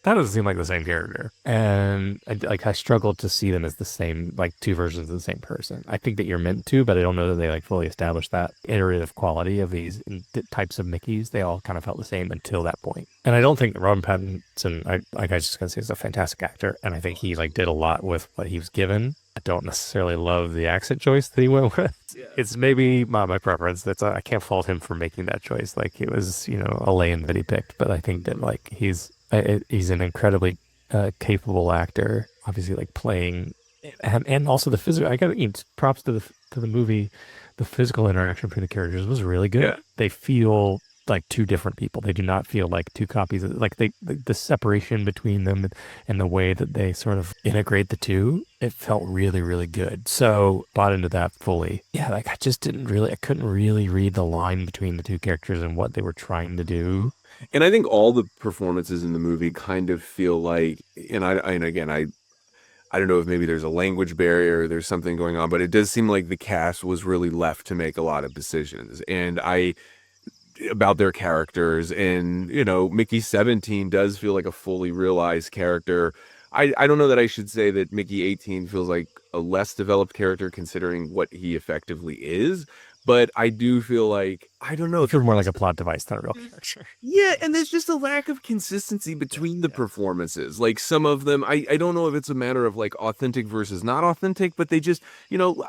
that doesn't seem like the same character. And I struggled to see them as the same, like two versions of the same person. I think that you're meant to, but I don't know that they like fully established that iterative quality of these types of Mickeys. They all kind of felt the same until that point. And I don't think that Robin Pattinson, I just gonna say, is a fantastic actor, and I think he like did a lot with what he was given. I don't necessarily love the accent choice that he went with. Yeah. It's maybe my preference. I can't fault him for making that choice. Like it was, a lane that he picked, but I think that like he's an incredibly capable actor. Obviously, like playing, and also the physical. I got to props to the movie. The physical interaction between the characters was really good. Yeah. They feel like two different people. They do not feel like two copies. Like the separation between them and the way that they sort of integrate the two, it felt really, really good. So bought into that fully. Yeah, like I couldn't really read the line between the two characters and what they were trying to do. And I think all the performances in the movie kind of feel like, and again, I don't know if maybe there's a language barrier or there's something going on, but it does seem like the cast was really left to make a lot of decisions. And about their characters, and Mickey 17 does feel like a fully realized character. I don't know that I should say that Mickey 18 feels like a less developed character considering what he effectively is, but I do feel like, I don't know. It feels more like a plot device than a real character. Yeah, and there's just a lack of consistency between the performances. Like some of them, I don't know if it's a matter of like authentic versus not authentic, but they just,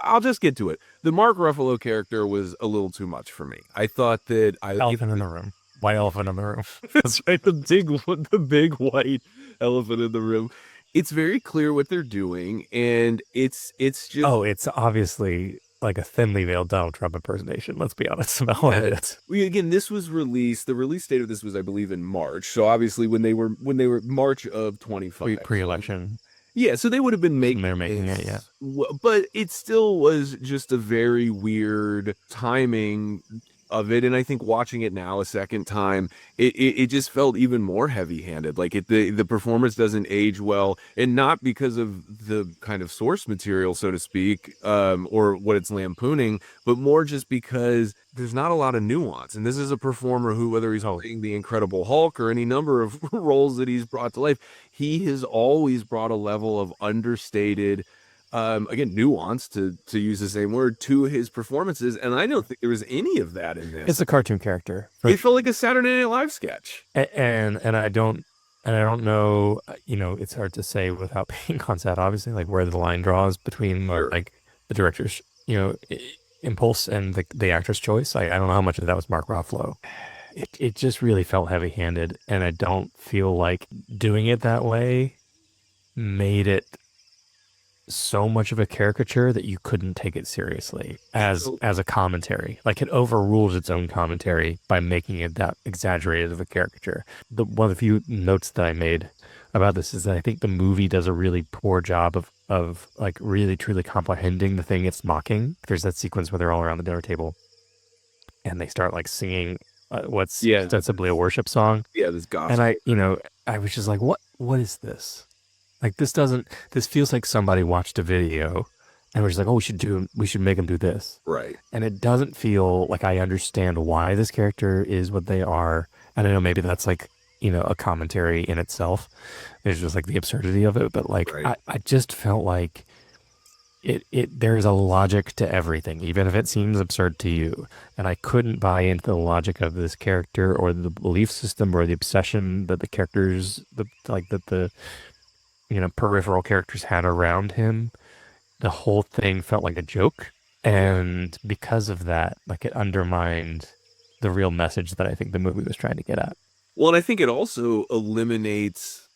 I'll just get to it. The Mark Ruffalo character was a little too much for me. I thought that Elephant in the room. White elephant in the room. That's right, the big white elephant in the room. It's very clear what they're doing, and it's just It's obviously like a thinly veiled Donald Trump impersonation. Let's be honest about what it is. Again, this was released. The release date of this was, I believe, in March. So obviously, when they were March of 25, Pre-election. Yeah, so they would have been making. They're making it, yeah. But it still was just a very weird timing of it, and I think watching it now a second time, it just felt even more heavy-handed. Like the performance doesn't age well, and not because of the kind of source material, so to speak, or what it's lampooning, but more just because there's not a lot of nuance. And this is a performer who, whether he's playing the Incredible Hulk or any number of roles that he's brought to life, he has always brought a level of understated, again, nuance, to use the same word, to his performances, and I don't think there was any of that in this. It's a cartoon character. It felt like a Saturday Night Live sketch. And I don't know, it's hard to say without being on set, obviously, like where the line draws between like the director's, impulse and the actor's choice. I don't know how much of that was Mark Ruffalo. It just really felt heavy-handed, and I don't feel like doing it that way made it so much of a caricature that you couldn't take it seriously as a commentary. Like it overrules its own commentary by making it that exaggerated of a caricature. One of the few notes that I made about this is that I think the movie does a really poor job of like really truly comprehending the thing it's mocking. There's that sequence where they're all around the dinner table and they start like singing what's ostensibly a worship song. Yeah, this gospel. And I was just like, what is this? Like this feels like somebody watched a video and was just like, oh, we should make them do this. Right. And it doesn't feel like I understand why this character is what they are. And I know maybe that's like, a commentary in itself. There's just like the absurdity of it. But like, right. I just felt like there's a logic to everything, even if it seems absurd to you. And I couldn't buy into the logic of this character or the belief system or the obsession that the characters, the peripheral characters had around him. The whole thing felt like a joke. And because of that, like it undermined the real message that I think the movie was trying to get at. Well, and I think it also eliminates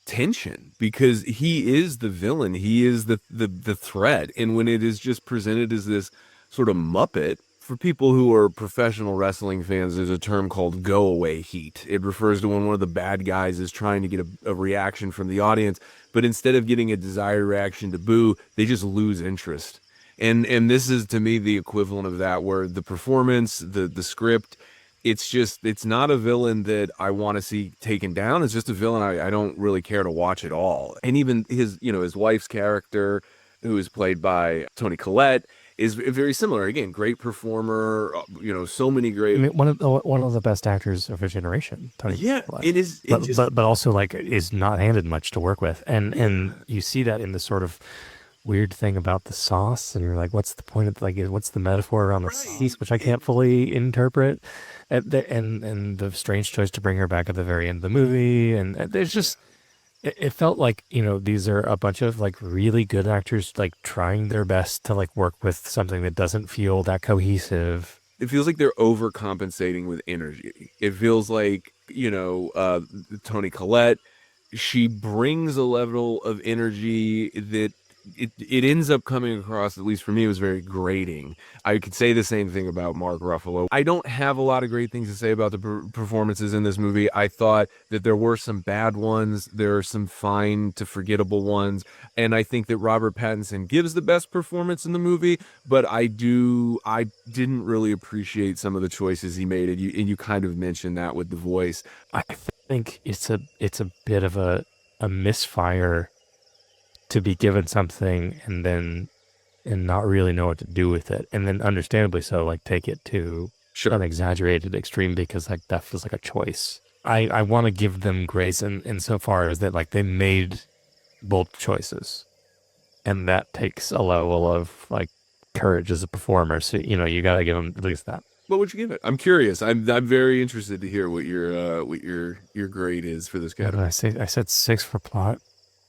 tension because he is the villain. He is the threat. And when it is just presented as this sort of Muppet, for people who are professional wrestling fans, there's a term called go away heat. It refers to when one of the bad guys is trying to get a reaction from the audience, but instead of getting a desired reaction to boo, they just lose interest. And this is to me the equivalent of that, where the performance, the script, it's not a villain that I want to see taken down. It's just a villain I don't really care to watch at all. And even his wife's character, who is played by Toni Collette, is very similar. Again, great performer, so many I great. mean, one of the best actors of his generation, Tony Yeah, Collette. it is. It just But also like is not handed much to work with, and you see that in the sort of weird thing about the sauce, and you're like, what's the point of like, what's the metaphor around the sauce, which I can't fully interpret, and the strange choice to bring her back at the very end of the movie, and there's just. It felt like, these are a bunch of like really good actors like trying their best to like work with something that doesn't feel that cohesive. it feels like they're overcompensating with energy. It feels like, Tony Collette, she brings a level of energy that it ends up coming across, at least for me, it was very grating. I could say the same thing about Mark Ruffalo. I don't have a lot of great things to say about the performances in this movie. I thought that there were some bad ones, there are some fine to forgettable ones, and I think that Robert Pattinson gives the best performance in the movie, but I didn't really appreciate some of the choices he made, and you kind of mentioned that with the voice. I think it's a bit of a misfire to be given something and not really know what to do with it, and then understandably so, like take it to an exaggerated extreme because like that feels like a choice. I want to give them grace in so far as that like they made bold choices, and that takes a level of like courage as a performer. So you got to give them at least that. What would you give it? I'm curious. I'm very interested to hear what your grade is for this What did category. I say? I said 6 for plot.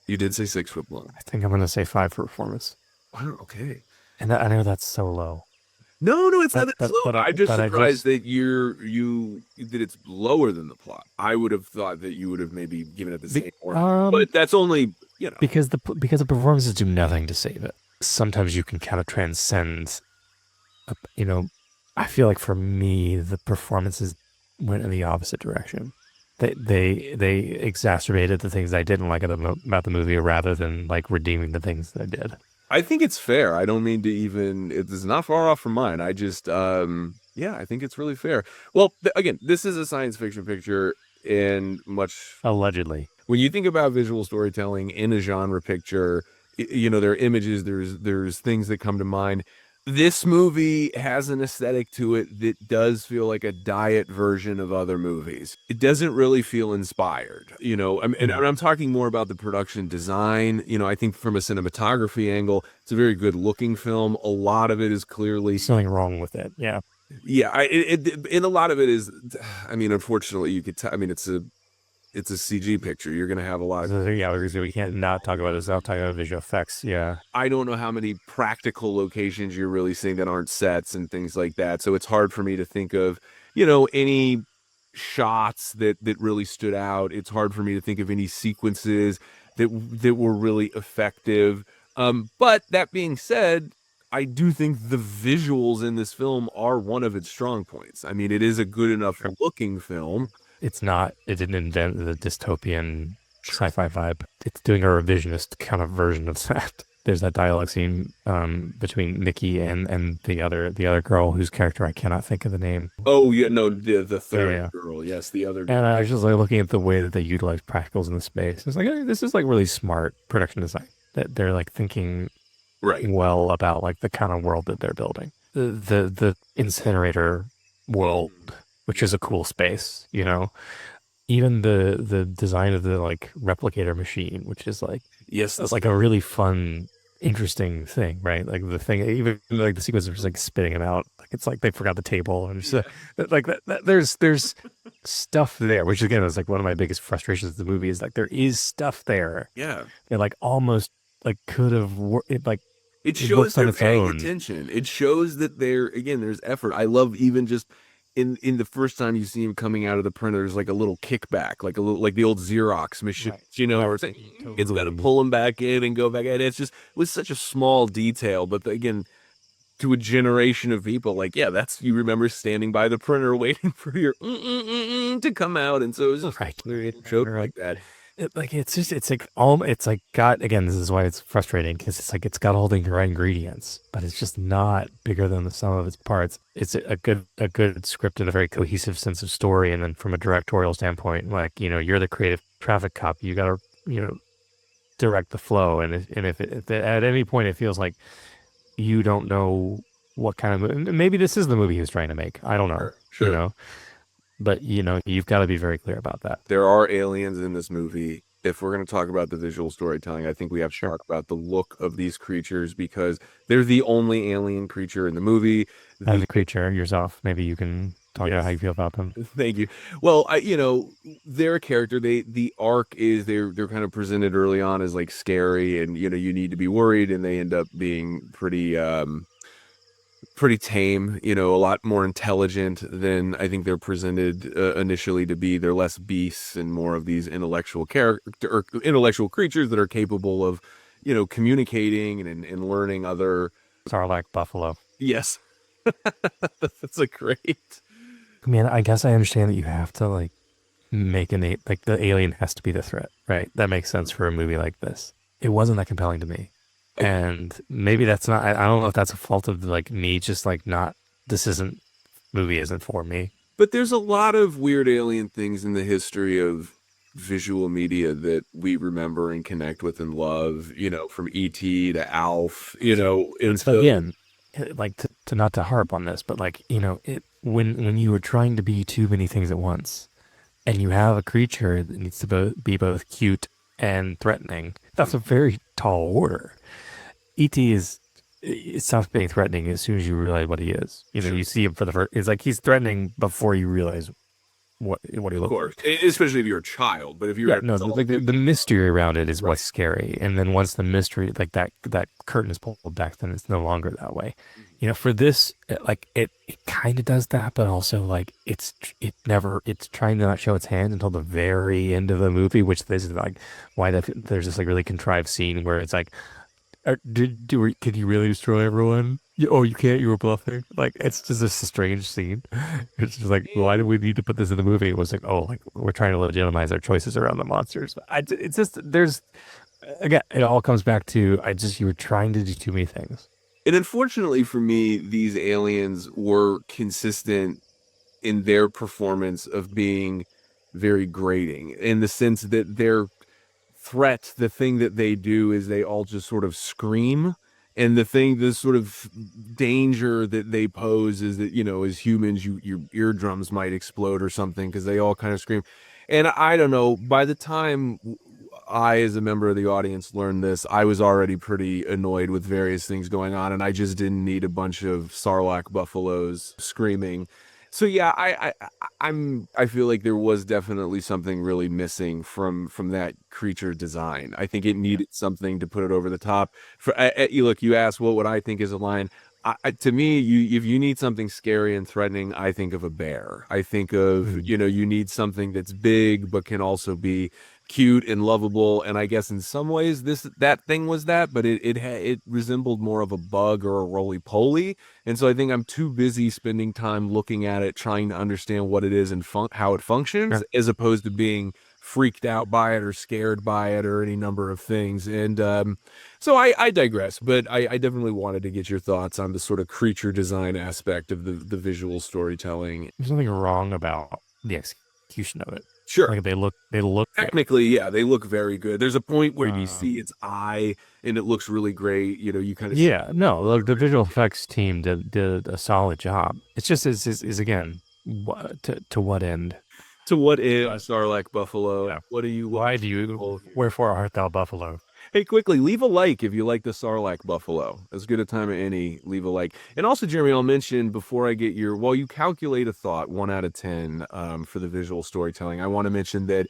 You did say 6 foot long. I think I'm gonna say 5 for performance. Wow, okay. And I know that's so low. No, it's not that slow. I'm just but surprised that that it's lower than the plot. I would have thought that you would have maybe given it the same order. But that's only because the performances do nothing to save it. Sometimes you can kind of transcend. I feel like for me the performances went in the opposite direction. They exacerbated the things I didn't like about the movie rather than like redeeming the things that I did. I think it's fair. I don't mean to even. It's not far off from mine. I just, I think it's really fair. Well, again, this is a science fiction picture, and much Allegedly, when you think about visual storytelling in a genre picture, there are images, there's things that come to mind. This movie has an aesthetic to it that does feel like a diet version of other movies. It doesn't really feel inspired, and I'm talking more about the production design. I think from a cinematography angle, it's a very good looking film. A lot of it is clearly something wrong with it. Yeah. Yeah. And a lot of it is, unfortunately you could tell, it's a CG picture. You're going to have a lot of... Yeah, we can't not talk about this. I'll talk about visual effects. Yeah. I don't know how many practical locations you're really seeing that aren't sets and things like that. So it's hard for me to think of, any shots that really stood out. It's hard for me to think of any sequences that were really effective. But that being said, I do think the visuals in this film are one of its strong points. It is a good enough looking film. It didn't invent the dystopian sci-fi vibe. It's doing a revisionist kind of version of that. There's that dialogue scene between Mickey and the other girl whose character I cannot think of the name. Oh yeah, no, the third girl, yes, the other. And I was just like looking at the way that they utilize practicals in the space. It's like, hey, this is like really smart production design. That they're like thinking well about like the kind of world that they're building. The incinerator world, which is a cool space, even the design of the like replicator machine, which is like, yes, it's like a really fun, interesting thing, right? Like the thing, even like the sequence of just like spitting it out, like it's like they forgot the table, and just like that. There's stuff there, which again is like one of my biggest frustrations of the movie is like there is stuff there. Yeah, it like almost like could have like. It shows they're paying attention. It shows that there's effort. I love even just in the first time you see him coming out of the printer, there's like a little kickback, like a little like the old Xerox machine, right. It's got to pull him back in and go back in. It's just it was such a small detail, but again, to a generation of people, like you remember standing by the printer waiting for your to come out, and so it was just showed like that. It's like got, again, this is why it's frustrating, because it's like it's got all the right ingredients, but it's just not bigger than the sum of its parts. It's a good script and a very cohesive sense of story, and then from a directorial standpoint, like you're the creative traffic cop, you gotta direct the flow, and if at any point it feels like you don't know what kind of maybe this is the movie he was trying to make. I don't know, Sure. but you've got to be very clear about that. There are aliens in this movie. If we're going to talk about the visual storytelling, I think we have to Sure. talk about the look of these creatures because they're the only alien creature in the movie. As The a creature yourself, maybe you can talk about how you Yes. feel about them. Thank you. Well, their character, the arc is they're kind of presented early on as like scary and you need to be worried and they end up being pretty tame, a lot more intelligent than I think they're presented initially to be. They're less beasts and more of these intellectual character or intellectual creatures that are capable of, communicating and learning other. Sarlacc buffalo. Yes, that's a great. I mean, I guess I understand that you have to like make like the alien has to be the threat, right? That makes sense for a movie like this. It wasn't that compelling to me, and maybe that's not. I don't know if that's a fault of like me, just like not. This isn't movie isn't for me. But there's a lot of weird alien things in the history of visual media that we remember and connect with and love, from E.T. to Alf, and So so again, like to not to harp on this, but like it when you are trying to be too many things at once, and you have a creature that needs to be both cute and threatening, that's a very tall order. E.T. it stops being threatening as soon as you realize what he is. You see him for the first. It's like he's threatening before you realize what he of looks course, like. especially if you're a child, but if you're Yeah, an no, adult, like the mystery around it is right. what's scary, and then once the mystery, like that curtain is pulled back, then it's no longer that way. For this, like it kind of does that, but also like it's trying to not show its hand until the very end of the movie, which this is like why there's this like really contrived scene where it's like could you really destroy everyone? Oh, you can't. You were bluffing. Like it's just a strange scene. It's just like, why do we need to put this in the movie? It was like, oh, like we're trying to legitimize our choices around the monsters. It's just there's again, it all comes back to you were trying to do too many things. And unfortunately for me, these aliens were consistent in their performance of being very grating in the sense that their threat, the thing that they do is they all just sort of scream. And the sort of danger that they pose is that, as humans, your eardrums might explode or something because they all kind of scream. And I don't know, by the time I, as a member of the audience, learned this, I was already pretty annoyed with various things going on, and I just didn't need a bunch of Sarlacc buffaloes screaming. So yeah, I feel like there was definitely something really missing from that creature design. I think it needed something to put it over the top. Look, you asked what would I think is a lion. To me, if you need something scary and threatening, I think of a bear. I think of, you need something that's big but can also be cute and lovable. And I guess in some ways that thing was that, but it resembled more of a bug or a roly poly. And so I think I'm too busy spending time looking at it, trying to understand what it is and how it functions, Sure. as opposed to being freaked out by it or scared by it or any number of things. And so I digress, but I definitely wanted to get your thoughts on the sort of creature design aspect of the visual storytelling. There's nothing wrong about the execution of it. Sure. Like they look good. Technically, yeah, they look very good. There's a point where you Um, see its eye and it looks really great. You kind of see Yeah, no, the visual effects team did a solid job. It's just is again, to what end? to what is Sarlacc buffalo. Yeah. What do you Why want? do you? Wherefore art thou buffalo? Hey, quickly, leave a like if you like the Sarlacc buffalo. As good a time as any, leave a like. And also, Jeremy, I'll mention before I get while you calculate a thought, 1 out of 10 for the visual storytelling, I want to mention that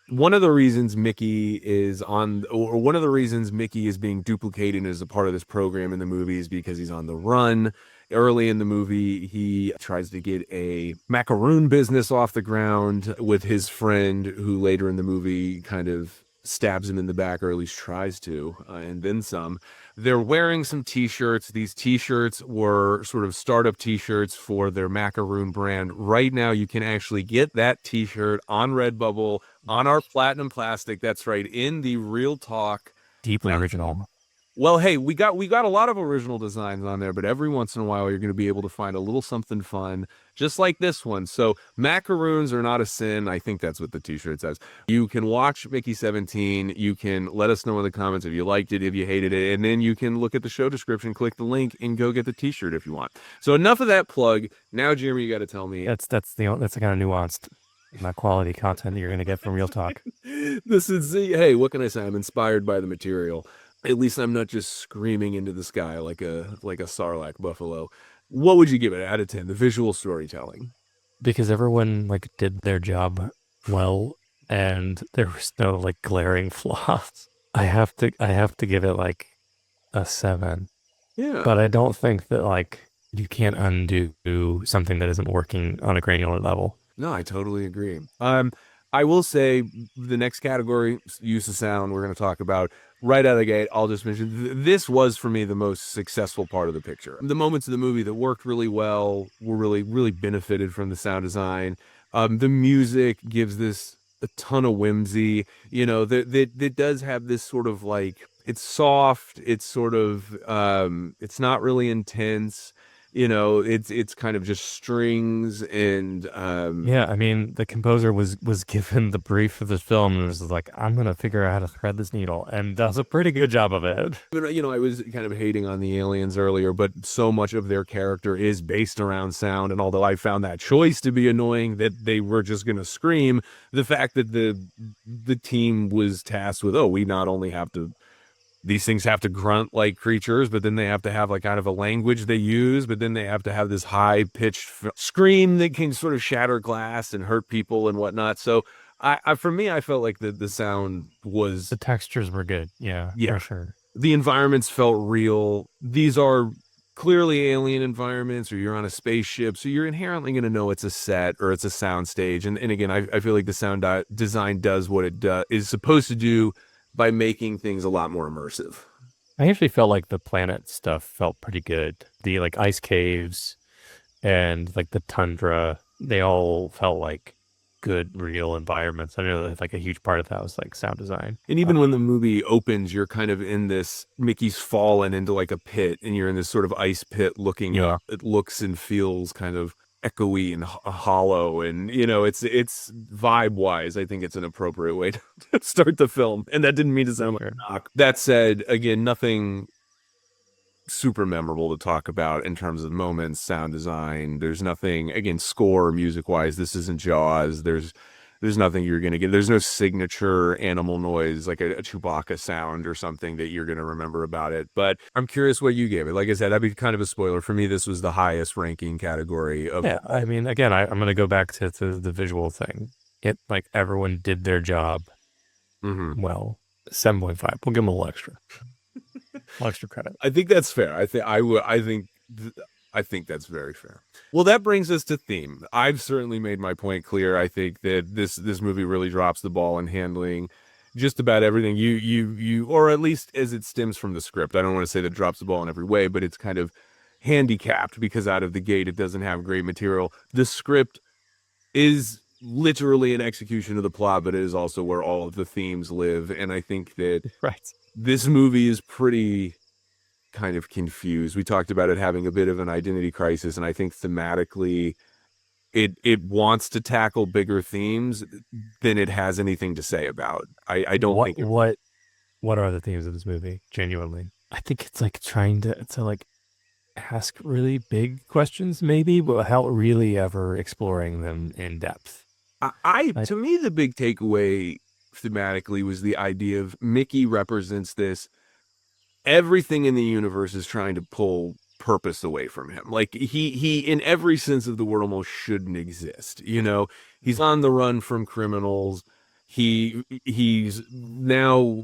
one of the reasons one of the reasons Mickey is being duplicated as a part of this program in the movie is because he's on the run. Early in the movie, he tries to get a macaroon business off the ground with his friend, who later in the movie kind of stabs him in the back, or at least tries to, and then some. They're wearing some t-shirts. These t-shirts were sort of startup t-shirts for their macaroon brand. Right now, you can actually get that t-shirt on Redbubble on our Platinum Plastic. That's right, in the Real Talk Deeply original. Well, hey, we got a lot of original designs on there, but every once in a while you're going to be able to find a little something fun, just like this one. So macaroons are not a sin. I think that's what the t-shirt says. You can watch Mickey 17. You can let us know in the comments if you liked it, if you hated it, and then you can look at the show description, click the link, and go get the t-shirt if you want. So enough of that plug. Now, Jeremy, you got to tell me. That's the kind of nuanced, not quality content that you're gonna get from Real Talk. This is hey, what can I say? I'm inspired by the material. At least I'm not just screaming into the sky like a sarlacc buffalo. What would you give it out of 10? The visual storytelling. Because everyone like did their job well, and there was no like glaring flaws. I have to give it like a 7. Yeah. But I don't think that like you can't undo something that isn't working on a granular level. No, I totally agree. I will say the next category, use of sound, we're going to talk about right out of the gate. I'll just mention this was for me the most successful part of the picture. The moments of the movie that worked really well were really benefited from the sound design. The music gives this a ton of whimsy. You know, that does have this sort of like, it's soft. It's sort of it's not really intense. You know, it's kind of just strings and Yeah, I mean, the composer was given the brief for this film and was like, I'm gonna figure out how to thread this needle, and does a pretty good job of it. you know, I was kind of hating on the aliens earlier, but so much of their character is based around sound. And although I found that choice to be annoying, that they were just going to scream, the fact that the team was tasked with, oh, we not only have to, these things have to grunt like creatures, but then they have to have like kind of a language they use, but then they have to have this high pitched scream that can sort of shatter glass and hurt people and whatnot. So for me, I felt like the sound was, The textures were good, yeah, Yeah. for sure. the environments felt real. These are clearly alien environments, or you're on a spaceship, so you're inherently going to know it's a set or it's a sound stage. And again, I feel like the sound design does what it is supposed to do by making things a lot more immersive. I actually felt like the planet stuff felt pretty good. The like ice caves and like the tundra, they all felt like good real environments. I know that like a huge part of that was like sound design. And even when the movie opens, you're kind of in this, Mickey's fallen into like a pit, and you're in this sort of ice pit looking Yeah. up. It looks and feels kind of echoey and hollow, and you know, it's vibe wise, I think it's an appropriate way to start the film. And that didn't mean to sound like a knock. That said, again, nothing super memorable to talk about in terms of moments, sound design. There's nothing, again, score music wise, this isn't Jaws. There's nothing you're gonna get. There's no signature animal noise like a Chewbacca sound or something that you're gonna remember about it. But I'm curious what you gave it. Like I said, that'd be kind of a spoiler for me. This was the highest ranking category of. Yeah, I mean, again, I'm going to go back to the visual thing. It like everyone did their job Mhm. well. 7.5. We'll give them a little extra. Extra credit. I think that's fair. I think that's very fair. Well, that brings us to theme. I've certainly made my point clear. I think that this movie really drops the ball in handling just about everything. You or at least as it stems from the script. I don't want to say that it drops the ball in every way, but it's kind of handicapped because out of the gate it doesn't have great material. The script is literally an execution of the plot, but it is also where all of the themes live. And I think that Right. this movie is pretty kind of confused. We talked about it having a bit of an identity crisis, and I think thematically it wants to tackle bigger themes than it has anything to say about. I don't think What are the themes of this movie? Genuinely, I think it's like trying to like ask really big questions, maybe, but without really ever exploring them in depth. to me, the big takeaway thematically was the idea of Mickey represents this. Everything in the universe is trying to pull purpose away from him. Like he in every sense of the word almost shouldn't exist. You know, he's on the run from criminals. He's now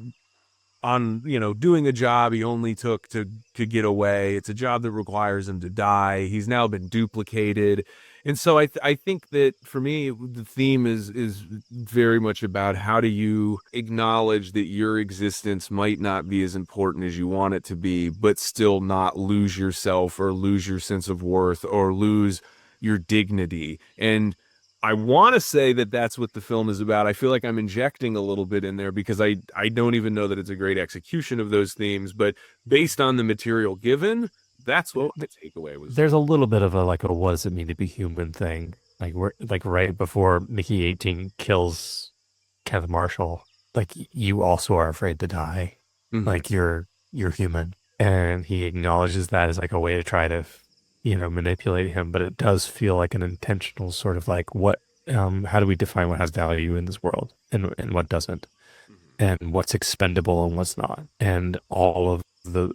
on, you know, doing a job he only took to get away. It's a job that requires him to die. He's now been duplicated. And so I think that for me, the theme is very much about how do you acknowledge that your existence might not be as important as you want it to be, but still not lose yourself or lose your sense of worth or lose your dignity. And I want to say that that's what the film is about. I feel like I'm injecting a little bit in there because I don't even know that it's a great execution of those themes, but based on the material given, that's what my takeaway was. There's a little bit of a like a what does it mean to be human thing. Like we're like right before Mickey 18 kills Kevin Marshall, like you also are afraid to die. Mhm. Like you're human. And he acknowledges that as like a way to try to, manipulate him, but it does feel like an intentional sort of like what how do we define what has value in this world and what doesn't? And what's expendable and what's not? And all of the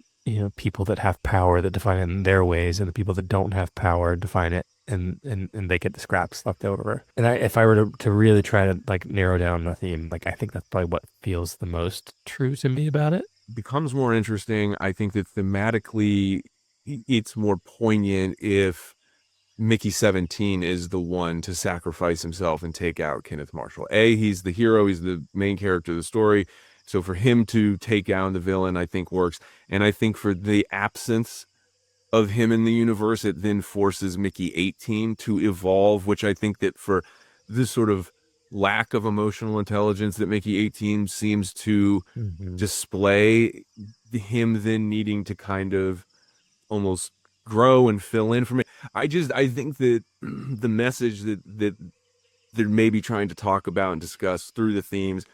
people that have power that define it in their ways, and the people that don't have power define it and they get the scraps left over. And if I were to really try to like narrow down the theme, like I think that's probably what feels the most true to me about it. Becomes more interesting. I think that thematically it's more poignant if Mickey 17 is the one to sacrifice himself and take out Kenneth Marshall. He's the hero, he's the main character of the story. So for him to take down the villain, I think works. And I think for the absence of him in the universe, it then forces Mickey 18 to evolve, which I think that for this sort of lack of emotional intelligence that Mickey 18 seems to display, him then needing to kind of almost grow and fill in for me. I think that the message that they're maybe trying to talk about and discuss through the themes,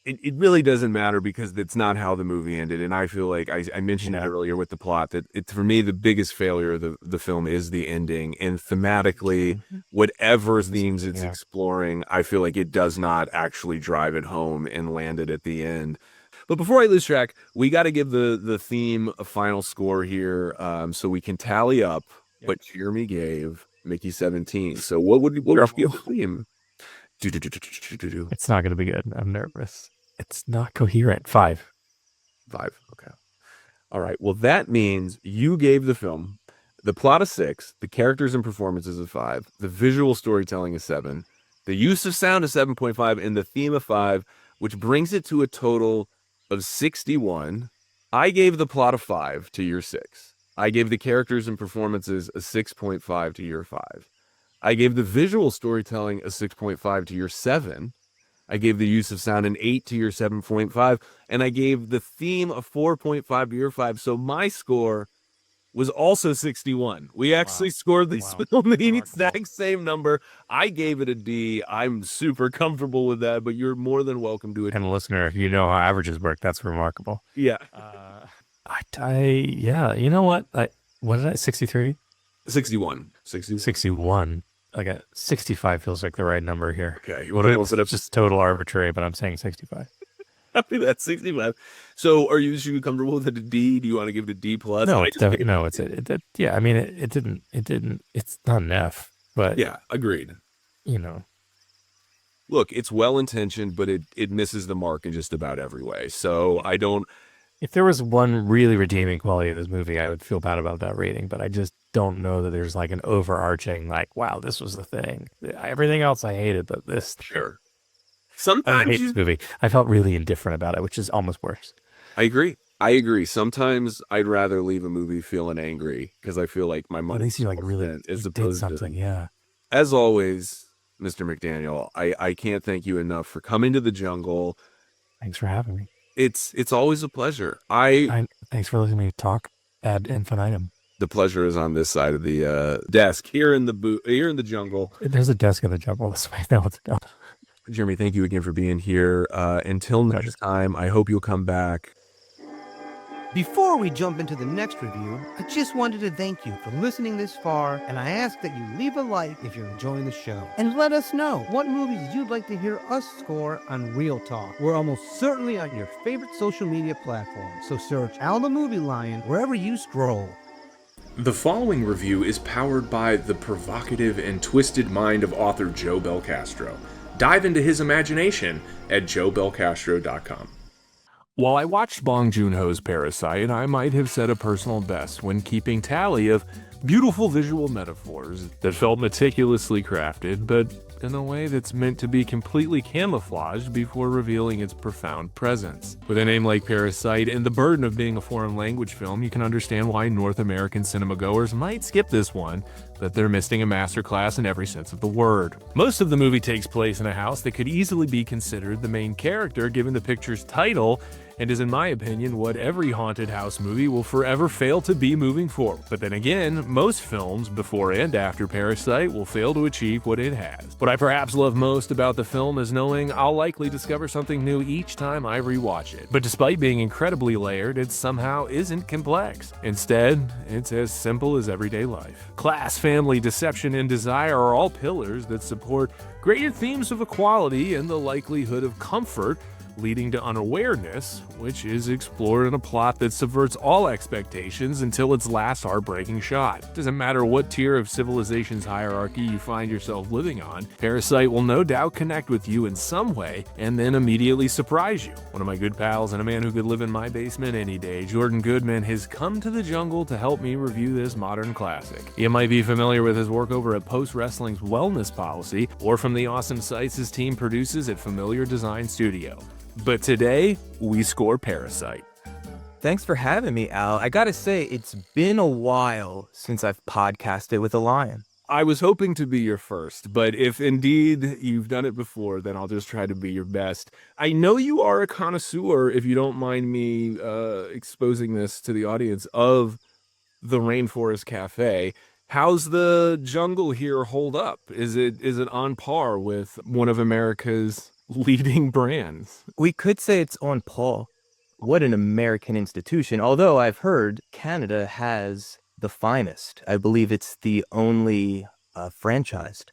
it really doesn't matter because that's not how the movie ended. And I feel like I mentioned it earlier with the plot that for me, the biggest failure of the film is the ending. And thematically, whatever themes it's exploring, I feel like it does not actually drive it home and land it at the end. But before I lose track, we got to give the theme a final score here, so we can tally up what Jeremy gave Mickey 17. So what would you give the theme? It's not going to be good. I'm nervous. It's not coherent. 5. Okay. All right. Well, that means you gave the film the plot of 6, the characters and performances of 5, the visual storytelling of 7, the use of sound of 7.5, and the theme of 5, which brings it to a total of 61. I gave the plot of 5 to your 6. I gave the characters and performances a 6.5 to your 5. I gave the visual storytelling a 6.5 to your 7. I gave the use of sound an 8 to your 7.5. And I gave the theme a 4.5 to your 5. So my score was also 61. We actually scored this film the exact same number. I gave it a D. I'm super comfortable with that, but you're more than welcome to it. And listener, if you know how averages work, that's remarkable. Yeah. You know what? What did I, 63? 61. 61. Like a 65 feels like the right number here. Okay. Well, it's just total arbitrary, but I'm saying 65. Happy that's 65. So are you comfortable with it a D? Do you want to give it a D plus? No, it's yeah. I mean, it didn't. It's not an F, but yeah, agreed. Look, it's well intentioned, but it misses the mark in just about every way. So I don't. If there was one really redeeming quality of this movie, I would feel bad about that rating. But I just don't know that there's like an overarching like, wow, this was the thing. Everything else I hated, but this. Sure. I hate this movie. I felt really indifferent about it, which is almost worse. I agree. Sometimes I'd rather leave a movie feeling angry because I feel like my money. At least you like really did something. Yeah. As always, Mr. McDaniel, I can't thank you enough for coming to the jungle. Thanks for having me. It's always a pleasure. Thanks for listening to me talk ad infinitum. The pleasure is on this side of the desk here in the jungle. There's a desk in the jungle this way. No, it's not. Jeremy, thank you again for being here. Until next time, I hope you'll come back. Before we jump into the next review, I just wanted to thank you for listening this far, and I ask that you leave a like if you're enjoying the show. And let us know what movies you'd like to hear us score on Real Talk. We're almost certainly on your favorite social media platform, so search Al the Movie Lion wherever you scroll. The following review is powered by the provocative and twisted mind of author Joe Belcastro. Dive into his imagination at joebelcastro.com. While I watched Bong Joon Ho's Parasite, I might have set a personal best when keeping tally of beautiful visual metaphors that felt meticulously crafted, but in a way that's meant to be completely camouflaged before revealing its profound presence. With a name like Parasite and the burden of being a foreign language film, you can understand why North American cinema goers might skip this one, but they're missing a masterclass in every sense of the word. Most of the movie takes place in a house that could easily be considered the main character given the picture's title, and is, in my opinion, what every haunted house movie will forever fail to be moving forward. But then again, most films before and after Parasite will fail to achieve what it has. What I perhaps love most about the film is knowing I'll likely discover something new each time I rewatch it. But despite being incredibly layered, it somehow isn't complex. Instead, it's as simple as everyday life. Class, family, deception, and desire are all pillars that support greater themes of equality and the likelihood of comfort, leading to unawareness, which is explored in a plot that subverts all expectations until its last heartbreaking shot. Doesn't matter what tier of civilization's hierarchy you find yourself living on, Parasite will no doubt connect with you in some way and then immediately surprise you. One of my good pals and a man who could live in my basement any day, Jordan Goodman, has come to the jungle to help me review this modern classic. You might be familiar with his work over at Post Wrestling's Wellness Policy, or from the awesome sites his team produces at Familiar Design Studio. But today, we score Parasite. Thanks for having me, Al. I gotta say, it's been a while since I've podcasted with a lion. I was hoping to be your first, but if indeed you've done it before, then I'll just try to be your best. I know you are a connoisseur, if you don't mind me exposing this to the audience, of the Rainforest Cafe. How's the jungle here hold up? Is it on par with one of America's leading brands? We could say it's on par. What an American institution. Although I've heard Canada has the finest. I believe it's the only franchised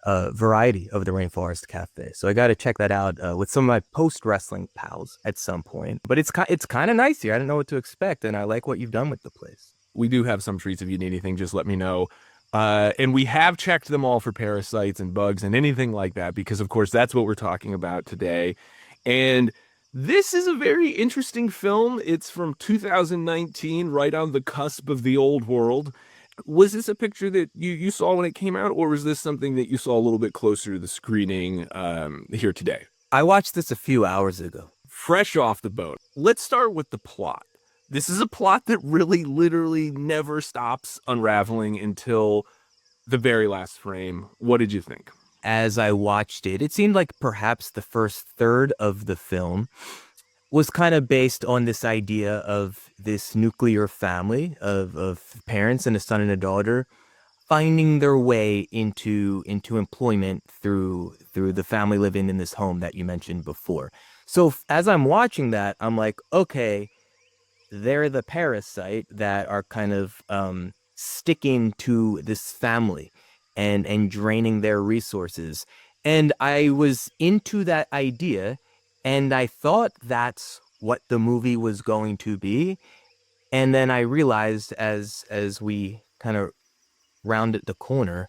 variety of the Rainforest Cafe. So I got to check that out with some of my post-wrestling pals at some point. But it's kind of nice here. I don't know what to expect, and I like what you've done with the place. We do have some treats. If you need anything, just let me know. And we have checked them all for parasites and bugs and anything like that, because of course that's what we're talking about today. And this is a very interesting film. It's from 2019, right on the cusp of the old world. Was this a picture that you saw when it came out, or was this something that you saw a little bit closer to the screening here today? I watched this a few hours ago. Fresh off the boat. Let's start with the plot. This is a plot that really literally never stops unraveling until the very last frame. What did you think? As I watched it, it seemed like perhaps the first third of the film was kind of based on this idea of this nuclear family of parents and a son and a daughter finding their way into employment through the family living in this home that you mentioned before. So as I'm watching that, I'm like, okay, they're the parasite that are kind of sticking to this family and draining their resources. And I was into that idea, and I thought that's what the movie was going to be. And then I realized as we kind of rounded the corner,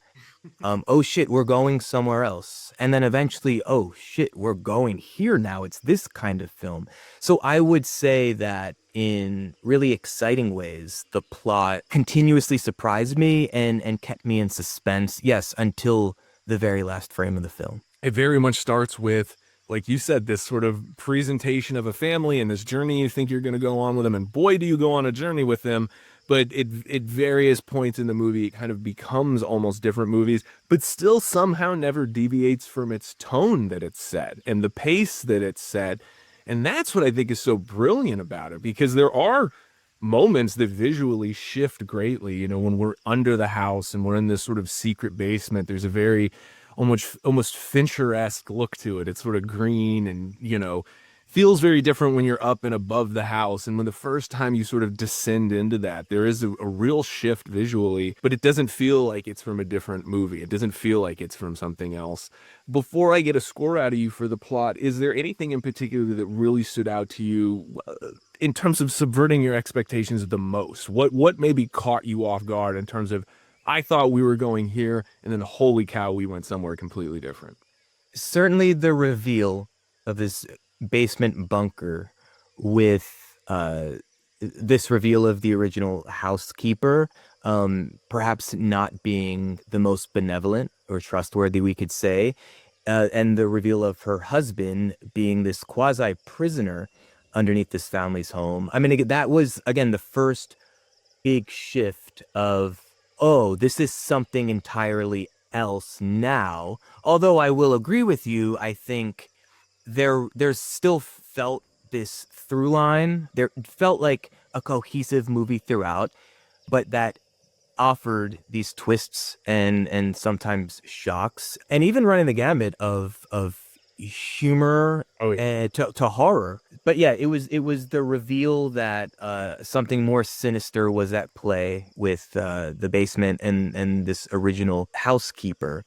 oh shit, we're going somewhere else. And then eventually, oh shit, we're going here now. It's this kind of film. So I would say that in really exciting ways, the plot continuously surprised me and kept me in suspense, yes, until the very last frame of the film. It very much starts with, like you said, this sort of presentation of a family and this journey you think you're going to go on with them. And boy, do you go on a journey with them. But at various points in the movie, it kind of becomes almost different movies, but still somehow never deviates from its tone that it's set and the pace that it's set. And that's what I think is so brilliant about it, because there are moments that visually shift greatly. You know, when we're under the house and we're in this sort of secret basement, there's a very almost Fincher-esque look to it. It's sort of green and, you know, feels very different when you're up and above the house. And when the first time you sort of descend into that, there is a real shift visually, but it doesn't feel like it's from a different movie. It doesn't feel like it's from something else. Before I get a score out of you for the plot, is there anything in particular that really stood out to you in terms of subverting your expectations the most? What maybe caught you off guard in terms of, I thought we were going here, and then holy cow, we went somewhere completely different? Certainly the reveal of this basement bunker with this reveal of the original housekeeper perhaps not being the most benevolent or trustworthy, we could say, and the reveal of her husband being this quasi prisoner underneath this family's home. I mean, that was again the first big shift of, oh, this is something entirely else now. Although I will agree with you, I think there's still felt this through line. There felt like a cohesive movie throughout, but that offered these twists and sometimes shocks, and even running the gamut of humor to horror. But yeah, it was the reveal that something more sinister was at play with the basement and this original housekeeper.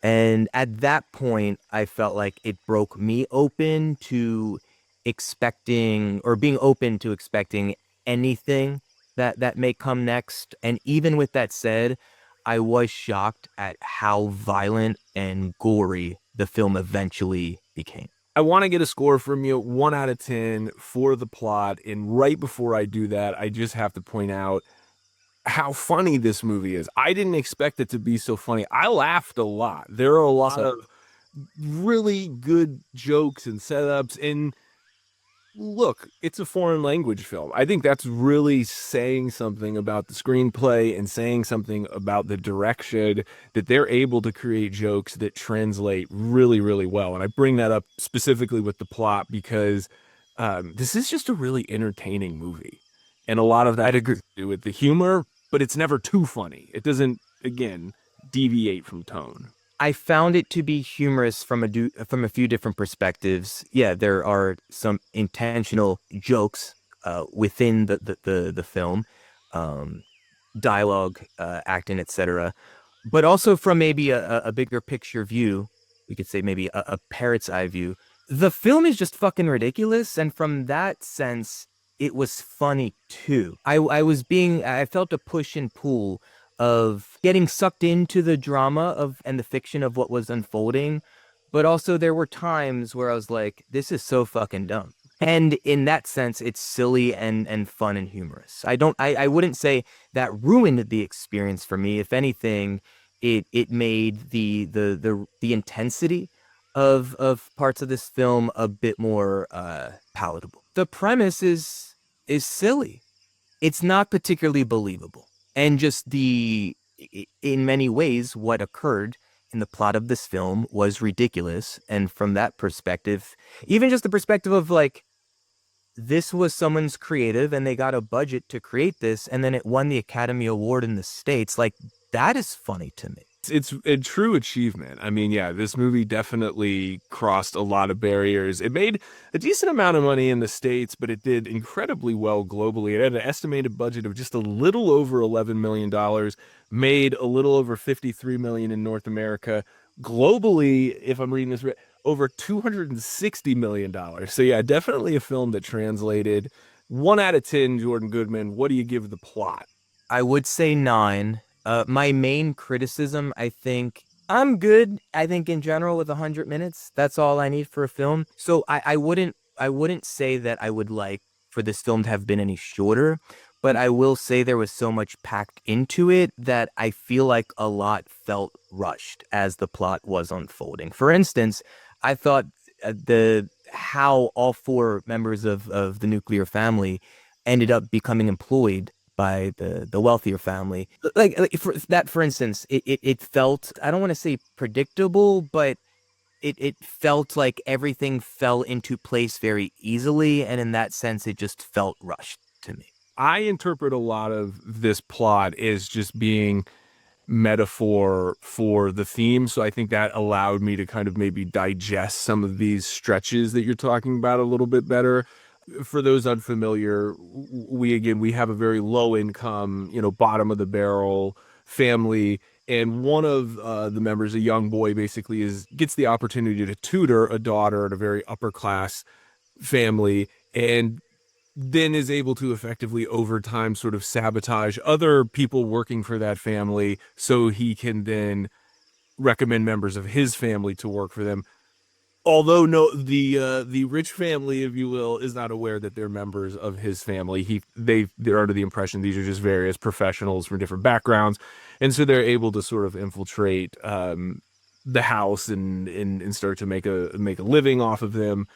And at that point, I felt like it broke me open to expecting, or being open to expecting, anything that may come next. And even with that said, I was shocked at how violent and gory the film eventually became. I want to get a score from you, 1 out of 10 for the plot. And right before I do that, I just have to point out how funny this movie is. I didn't expect it to be so funny. I laughed a lot. There are a lot of really good jokes and setups. And look, it's a foreign language film. I think that's really saying something about the screenplay and saying something about the direction, that they're able to create jokes that translate really, really well. And I bring that up specifically with the plot because this is just a really entertaining movie. And a lot of that has to do with the humor, but it's never too funny. It doesn't, again, deviate from tone. I found it to be humorous from a few different perspectives. Yeah, there are some intentional jokes within the film, dialogue, acting, etc. But also from maybe a bigger picture view, we could say maybe a parrot's eye view. The film is just fucking ridiculous, and from that sense, it was funny too. I felt a push and pull of getting sucked into the drama of and the fiction of what was unfolding, but also there were times where I was like, this is so fucking dumb. And in that sense, it's silly and fun and humorous. I wouldn't say that ruined the experience for me. If anything, it made the intensity of parts of this film a bit more palatable. The premise is silly. It's not particularly believable. And just in many ways, what occurred in the plot of this film was ridiculous. And from that perspective, even just the perspective of like, this was someone's creative and they got a budget to create this, and then it won the Academy Award in the States, like, that is funny to me. It's a true achievement. I mean, yeah, this movie definitely crossed a lot of barriers. It made a decent amount of money in the States, but it did incredibly well globally. It had an estimated budget of just a little over $11 million, made a little over $53 million in North America. Globally, if I'm reading this right, over $260 million. So yeah, definitely a film that translated. 1 out of 10, Jordan Goodman. What do you give the plot? I would say 9. My main criticism, I think, I'm good. I think in general with 100 minutes, that's all I need for a film. So I wouldn't say that I would like for this film to have been any shorter, but I will say there was so much packed into it that I feel like a lot felt rushed as the plot was unfolding. For instance, I thought how all 4 members of the nuclear family ended up becoming employed by the wealthier family. For instance, it felt, I don't want to say predictable, but it felt like everything fell into place very easily. And in that sense, it just felt rushed to me. I interpret a lot of this plot as just being metaphor for the theme. So I think that allowed me to kind of maybe digest some of these stretches that you're talking about a little bit better. For those unfamiliar, we have a very low income, bottom of the barrel family. And one of the members, a young boy, basically gets the opportunity to tutor a daughter in a very upper class family, and then is able to effectively over time sort of sabotage other people working for that family so he can then recommend members of his family to work for them. Although the rich family, if you will, is not aware that they're members of his family. They're under the impression these are just various professionals from different backgrounds, and so they're able to sort of infiltrate the house and start to make a living off of them.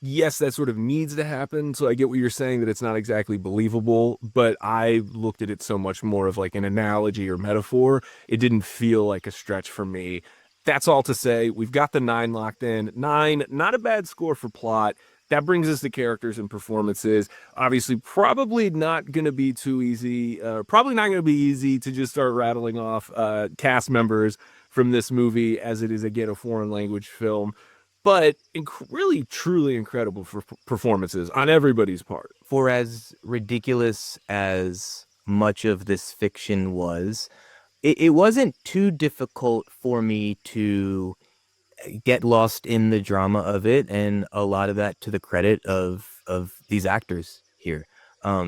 Yes, that sort of needs to happen. So I get what you're saying that it's not exactly believable, but I looked at it so much more of like an analogy or metaphor. It didn't feel like a stretch for me. That's all to say, we've got the 9 locked in. 9, not a bad score for plot. That brings us to characters and performances. Obviously, probably not going to be too easy. Probably not going to be easy to just start rattling off cast members from this movie, as it is, again, a foreign language film. But really, truly incredible for performances on everybody's part. For as ridiculous as much of this fiction was, it wasn't too difficult for me to get lost in the drama of it, and a lot of that to the credit of these actors here. I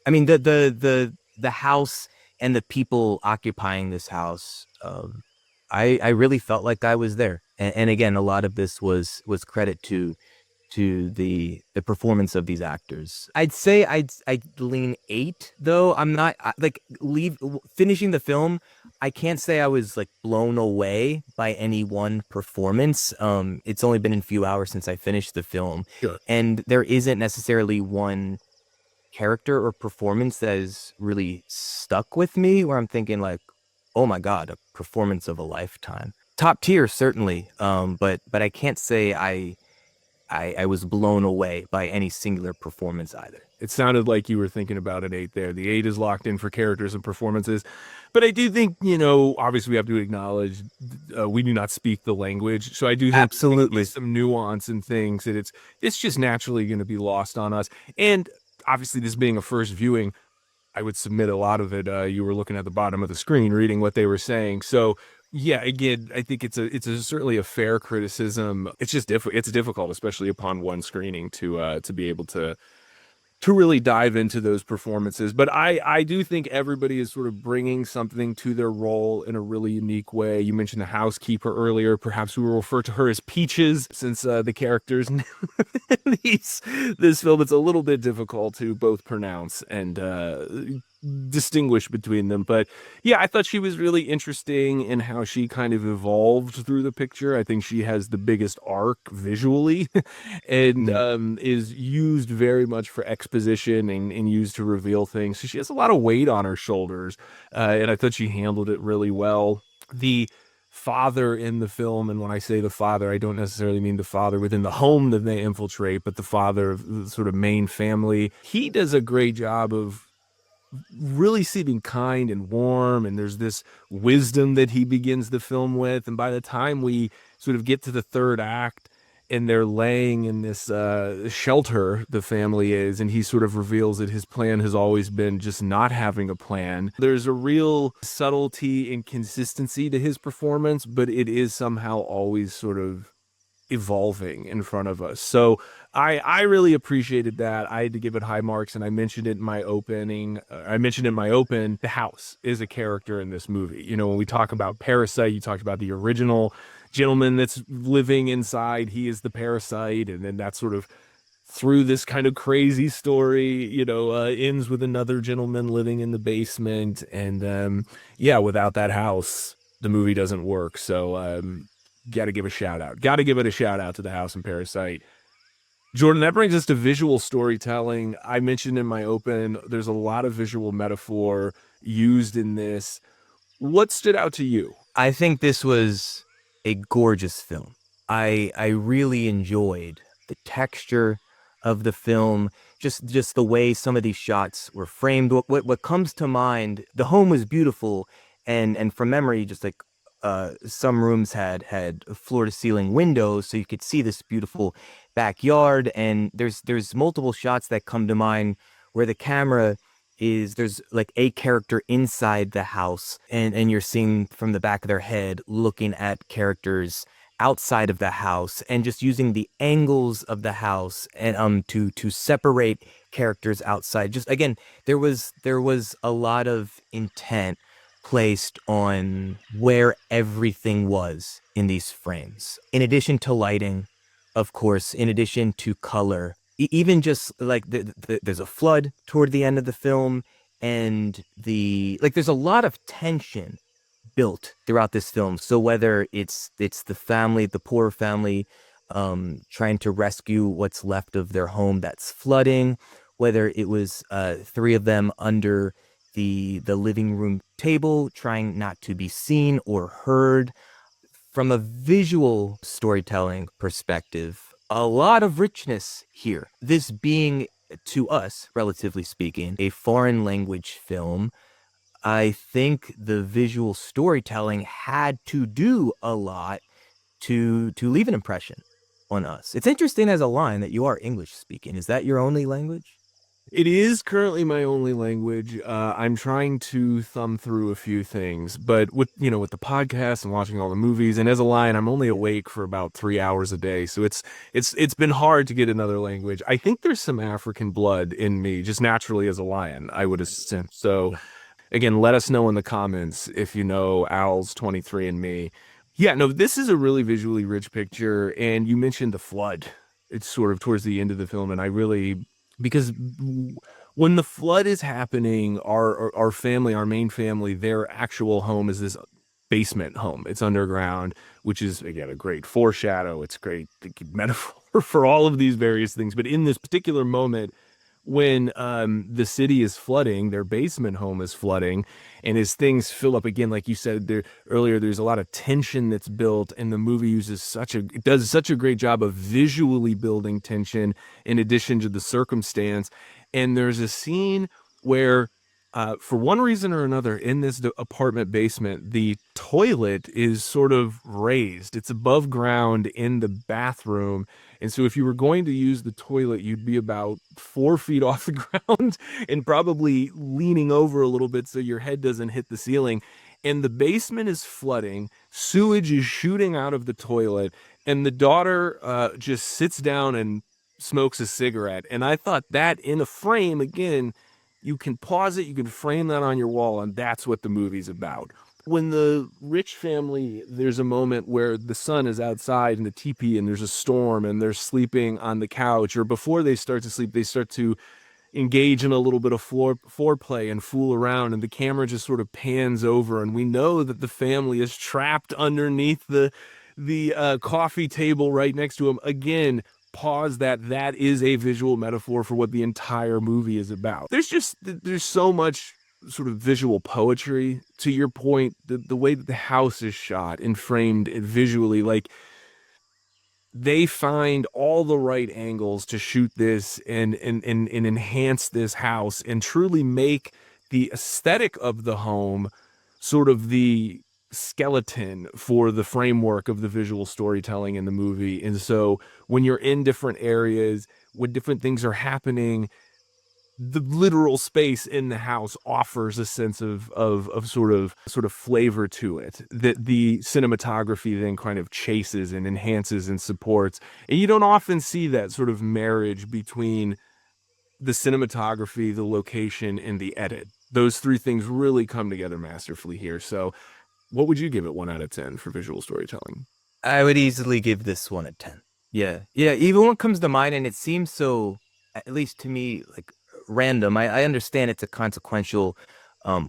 mean, the house and the people occupying this house. I really felt like I was there, and again, a lot of this was credit to the performance of these actors. I'd say I'd lean 8, though. I'm not like finishing the film. I can't say I was like blown away by any one performance. It's only been a few hours since I finished the film, Sure. and there isn't necessarily one character or performance that has really stuck with me where I'm thinking like, oh my God, a performance of a lifetime. Top tier, certainly. But I can't say I was blown away by any singular performance either. It sounded like you were thinking about an 8 there. The 8 is locked in for characters and performances. But I do think, obviously we have to acknowledge we do not speak the language. So I do think Absolutely. some nuance and things that it's just naturally going to be lost on us. And obviously, this being a first viewing, I would submit a lot of it. You were looking at the bottom of the screen, reading what they were saying. So yeah, again, I think it's certainly a fair criticism. It's just it's difficult, especially upon one screening, to be able to really dive into those performances. But I do think everybody is sort of bringing something to their role in a really unique way. You mentioned the housekeeper earlier. Perhaps we will refer to her as Peaches, since the characters in this film, it's a little bit difficult to both pronounce and distinguish between them. But yeah, I thought she was really interesting in how she kind of evolved through the picture. I think she has the biggest arc visually and is used very much for exposition and used to reveal things. So she has a lot of weight on her shoulders, and I thought she handled it really well. The father in the film, and when I say the father, I don't necessarily mean the father within the home that they infiltrate, but the father of the sort of main family. He does a great job of really seeming kind and warm, and there's this wisdom that he begins the film with. And by the time we sort of get to the third act and they're laying in this shelter, the family is, and he sort of reveals that his plan has always been just not having a plan. There's a real subtlety and consistency to his performance, but it is somehow always sort of evolving in front of us. So I really appreciated that. I had to give it high marks, and I mentioned it in my opening. The house is a character in this movie. When we talk about Parasite, you talked about the original gentleman that's living inside. He is the parasite, and then that sort of through this kind of crazy story, ends with another gentleman living in the basement. And yeah, without that house, the movie doesn't work. So got to give a shout out. Got to give it a shout out to the house and Parasite. Jordan, that brings us to visual storytelling. I mentioned in my open, there's a lot of visual metaphor used in this. What stood out to you? I think this was a gorgeous film. I really enjoyed the texture of the film, just the way some of these shots were framed. What comes to mind, the home was beautiful, and from memory, just like some rooms had floor to ceiling windows, so you could see this beautiful backyard. And there's multiple shots that come to mind where the camera there's like a character inside the house, and you're seeing from the back of their head looking at characters outside of the house, and just using the angles of the house and to separate characters outside. Just again, there was a lot of intent placed on where everything was in these frames. In addition to lighting, of course, in addition to color, even just like there's a flood toward the end of the film, and there's a lot of tension built throughout this film. So whether it's the family, the poor family, trying to rescue what's left of their home that's flooding, whether it was three of them under the living room table trying not to be seen or heard. From a visual storytelling perspective, a lot of richness here. This being, to us, relatively speaking, a foreign language film, I think the visual storytelling had to do a lot to leave an impression on us. It's interesting as a line that you are English speaking. Is that your only language? It is currently my only language. I'm trying to thumb through a few things, but with the podcast and watching all the movies, and as a lion, I'm only awake for about 3 hours a day, so it's been hard to get another language. I think there's some African blood in me, just naturally as a lion, I would assume. So, again, let us know in the comments if you know Owl's 23 and me. Yeah, no, this is a really visually rich picture, and you mentioned the flood. It's sort of towards the end of the film, and I really because when the flood is happening, our family, our main family, their actual home is this basement home. It's underground, which is again a great foreshadow. It's great metaphor for all of these various things. But in this particular moment, when the city is flooding, their basement home is flooding, and as things fill up again, like you said there earlier, there's a lot of tension that's built, and the movie it does such a great job of visually building tension in addition to the circumstance. And there's a scene where for one reason or another, in this apartment basement, the toilet is sort of raised. It's above ground in the bathroom. And so if you were going to use the toilet, you'd be about 4 feet off the ground and probably leaning over a little bit so your head doesn't hit the ceiling. And the basement is flooding. Sewage is shooting out of the toilet. And the daughter just sits down and smokes a cigarette. And I thought that in a frame, again, you can pause it, you can frame that on your wall, and that's what the movie's about. When the rich family, there's a moment where the son is outside in the teepee and there's a storm and they're sleeping on the couch, or before they start to sleep, they start to engage in a little bit of foreplay and fool around, and the camera just sort of pans over, and we know that the family is trapped underneath the coffee table right next to him. Again, pause that is a visual metaphor for what the entire movie is about. There's so much sort of visual poetry. To your point, the way that the house is shot and framed visually, like they find all the right angles to shoot this and enhance this house and truly make the aesthetic of the home sort of the skeleton for the framework of the visual storytelling in the movie. And so when you're in different areas, when different things are happening, the literal space in the house offers a sense of sort of flavor to it that the cinematography then kind of chases and enhances and supports. And you don't often see that sort of marriage between the cinematography, the location, and the edit. Those three things really come together masterfully here. So what would you give it 1 out of 10 for visual storytelling? I would easily give this one a 10. Yeah. Yeah. Even what comes to mind, and it seems so, at least to me, like random. I understand it's a consequential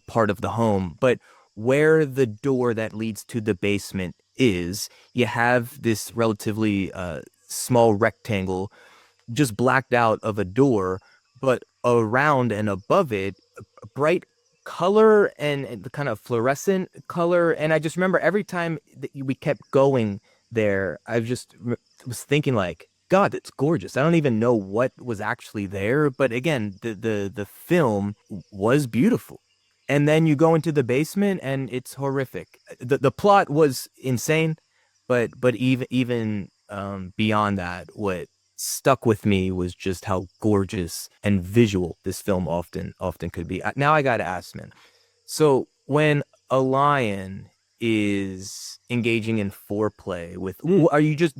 part of the home, but where the door that leads to the basement is, you have this relatively small rectangle just blacked out of a door, but around and above it, a bright color and the kind of fluorescent color. And I just remember every time that we kept going there, I just was thinking like, God, it's gorgeous. I don't even know what was actually there, but again, the film was beautiful. And then you go into the basement and it's horrific. The plot was insane, but even beyond that, what stuck with me was just how gorgeous and visual this film often could be. Now I gotta ask, man. So when a lion is engaging in foreplay with, are you just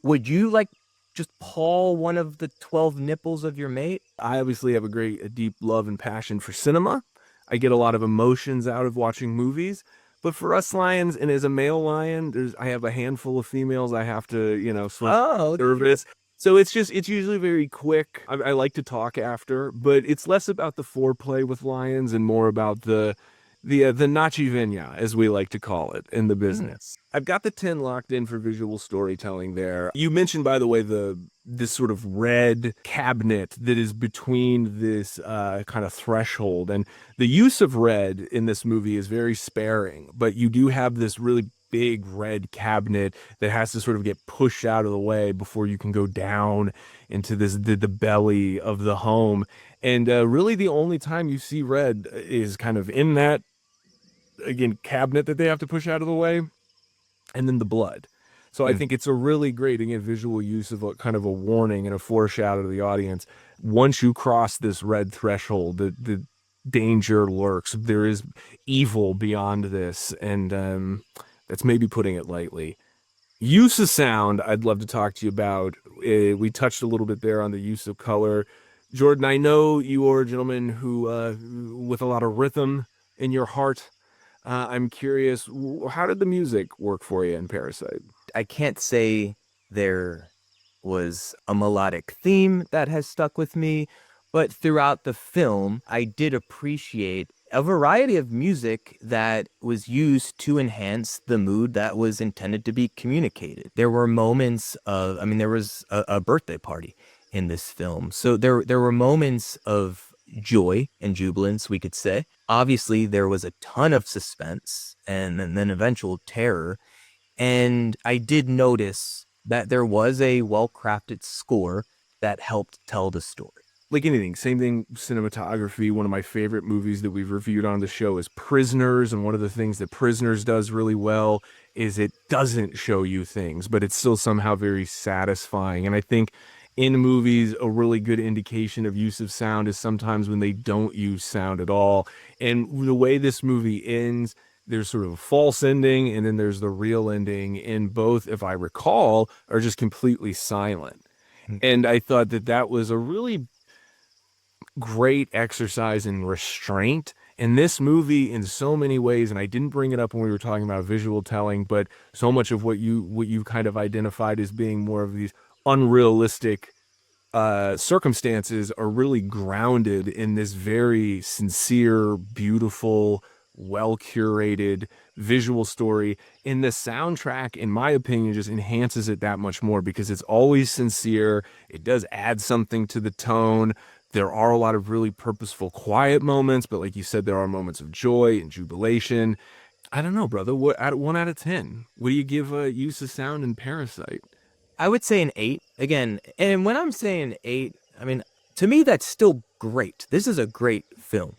would you like just paw one of the 12 nipples of your mate? I obviously have a deep love and passion for cinema. I get a lot of emotions out of watching movies. But for us lions, and as a male lion, I have a handful of females I have to, service. So it's usually very quick. I like to talk after, but it's less about the foreplay with lions and more about the the Nachi Venya, as we like to call it in the business. I've got the 10 locked in for visual storytelling there. You mentioned, by the way, this sort of red cabinet that is between this kind of threshold. And the use of red in this movie is very sparing, but you do have this really big red cabinet that has to sort of get pushed out of the way before you can go down into the belly of the home. And really the only time you see red is kind of in that, again, cabinet that they have to push out of the way, and then the blood. So I think it's a really great, again, visual use of a kind of a warning and a foreshadow to the audience. Once you cross this red threshold, the danger lurks. There is evil beyond this, and that's maybe putting it lightly. Use of sound, I'd love to talk to you about. We touched a little bit there on the use of color. Jordan, I know you are a gentleman who, with a lot of rhythm in your heart. I'm curious, how did the music work for you in Parasite? I can't say there was a melodic theme that has stuck with me, but throughout the film, I did appreciate a variety of music that was used to enhance the mood that was intended to be communicated. There were moments of, I mean, there was a birthday party in this film. So there were moments of joy and jubilance, we could say. Obviously, there was a ton of suspense and then eventual terror. And I did notice that there was a well-crafted score that helped tell the story. Like anything, same thing, cinematography. One of my favorite movies that we've reviewed on the show is Prisoners. And one of the things that Prisoners does really well is it doesn't show you things, but it's still somehow very satisfying. And I think in movies, a really good indication of use of sound is sometimes when they don't use sound at all. And the way this movie ends, there's sort of a false ending and then there's the real ending. And both, if I recall, are just completely silent. And I thought that was a really great exercise in restraint. And this movie, in so many ways, and I didn't bring it up when we were talking about visual telling, but so much of what you kind of identified as being more of these unrealistic circumstances are really grounded in this very sincere, beautiful, well curated visual story. And the soundtrack, in my opinion, just enhances it that much more because it's always sincere. It does add something to the tone. There are a lot of really purposeful, quiet moments, but like you said, there are moments of joy and jubilation. I don't know, brother. What, at 1 out of 10, what do you give use of sound in Parasite? I would say an 8 again. And when I'm saying 8, I mean, to me, that's still great. This is a great film.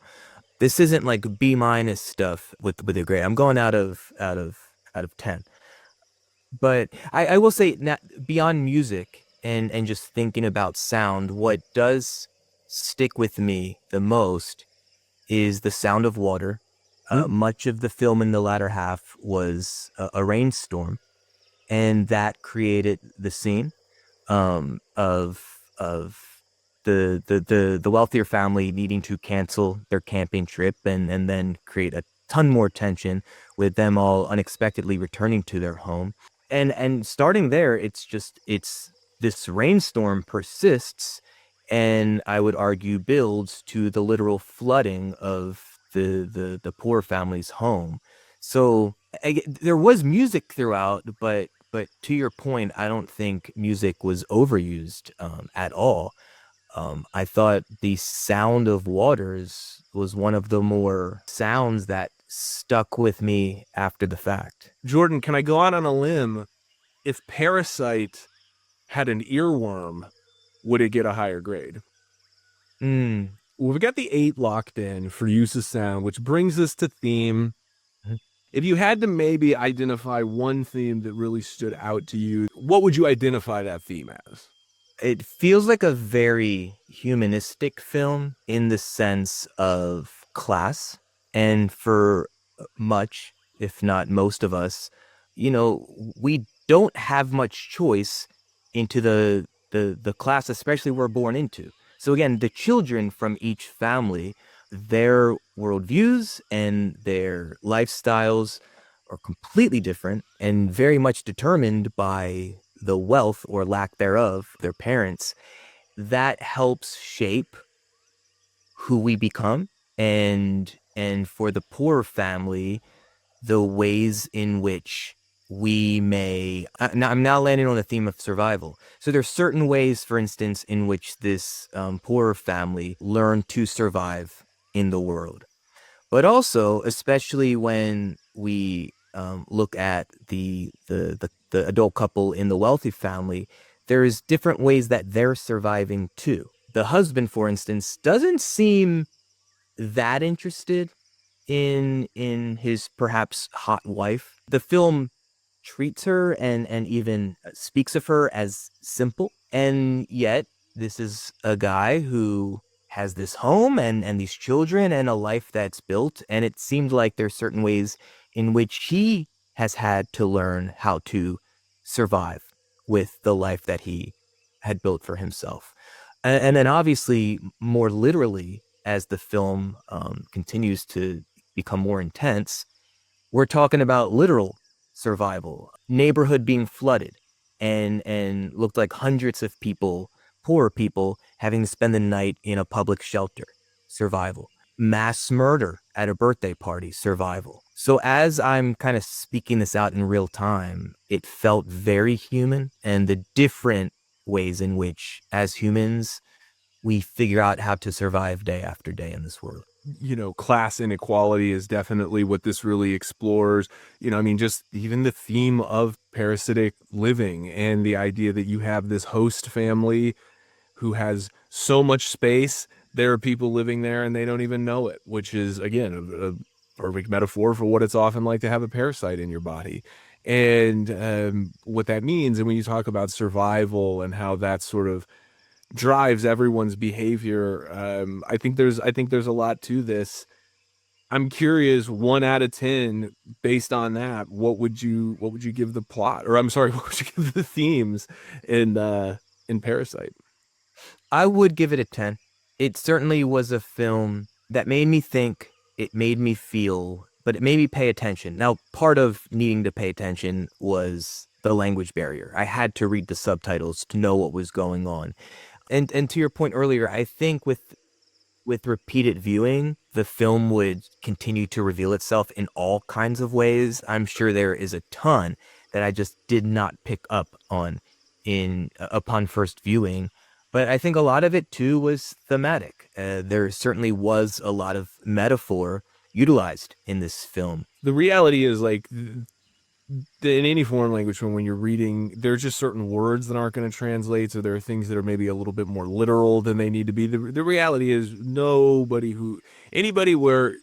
This isn't like B- stuff with a grade. I'm going out of 10. But I will say, beyond music and just thinking about sound, what does stick with me the most is the sound of water. Much of the film in the latter half was a rainstorm, and that created the scene of the wealthier family needing to cancel their camping trip and then create a ton more tension with them all unexpectedly returning to their home. And starting there, it's this rainstorm persists, and I would argue builds to the literal flooding of the poor family's home. So there was music throughout, but to your point, I don't think music was overused at all. I thought the sound of waters was one of the more sounds that stuck with me after the fact. Jordan, can I go out on a limb? If Parasite had an earworm, would it get a higher grade? Mm. Well, we've got the 8 locked in for use of sound, which brings us to theme. If you had to maybe identify one theme that really stood out to you, what would you identify that theme as? It feels like a very humanistic film in the sense of class. And for much, if not most of us, we don't have much choice into the class, especially we're born into. So again, the children from each family, their worldviews and their lifestyles are completely different and very much determined by the wealth or lack thereof their parents. That helps shape who we become and And for the poorer family, the ways in which we may, I'm now landing on the theme of survival. So there's certain ways, for instance, in which this poorer family learn to survive in the world. But also, especially when we look at the adult couple in the wealthy family, there's different ways that they're surviving too. The husband, for instance, doesn't seem that interested in his perhaps hot wife. The film treats her and even speaks of her as simple. And yet, this is a guy who has this home and these children and a life that's built. And it seemed like there's certain ways in which he has had to learn how to survive with the life that he had built for himself. And then obviously, more literally, as the film continues to become more intense, we're talking about literal survival. Neighborhood being flooded and looked like hundreds of people, poorer people, having to spend the night in a public shelter. Survival. Mass murder at a birthday party. Survival. So as I'm kind of speaking this out in real time, it felt very human, and the different ways in which, as humans, we figure out how to survive day after day in this world. You know, class inequality is definitely what this really explores. You know, I mean, just even the theme of parasitic living and the idea that you have this host family who has so much space. There are people living there and they don't even know it, which is, again, a perfect metaphor for what it's often like to have a parasite in your body. And what that means, and when you talk about survival and how that sort of drives everyone's behavior, I think there's a lot to this. I'm curious, 1 out of 10, based on that, what would you give the plot? Or I'm sorry, what would you give the themes in Parasite? I would give it a 10. It certainly was a film that made me think, it made me feel, but it made me pay attention. Now, part of needing to pay attention was the language barrier. I had to read the subtitles to know what was going on. And to your point earlier, I think with repeated viewing, the film would continue to reveal itself in all kinds of ways. I'm sure there is a ton that I just did not pick up on in upon first viewing. But I think a lot of it too was thematic. There certainly was a lot of metaphor utilized in this film. The reality is, like, in any foreign language, when you're reading, there's just certain words that aren't going to translate. So there are things that are maybe a little bit more literal than they need to be. The reality is, anybody where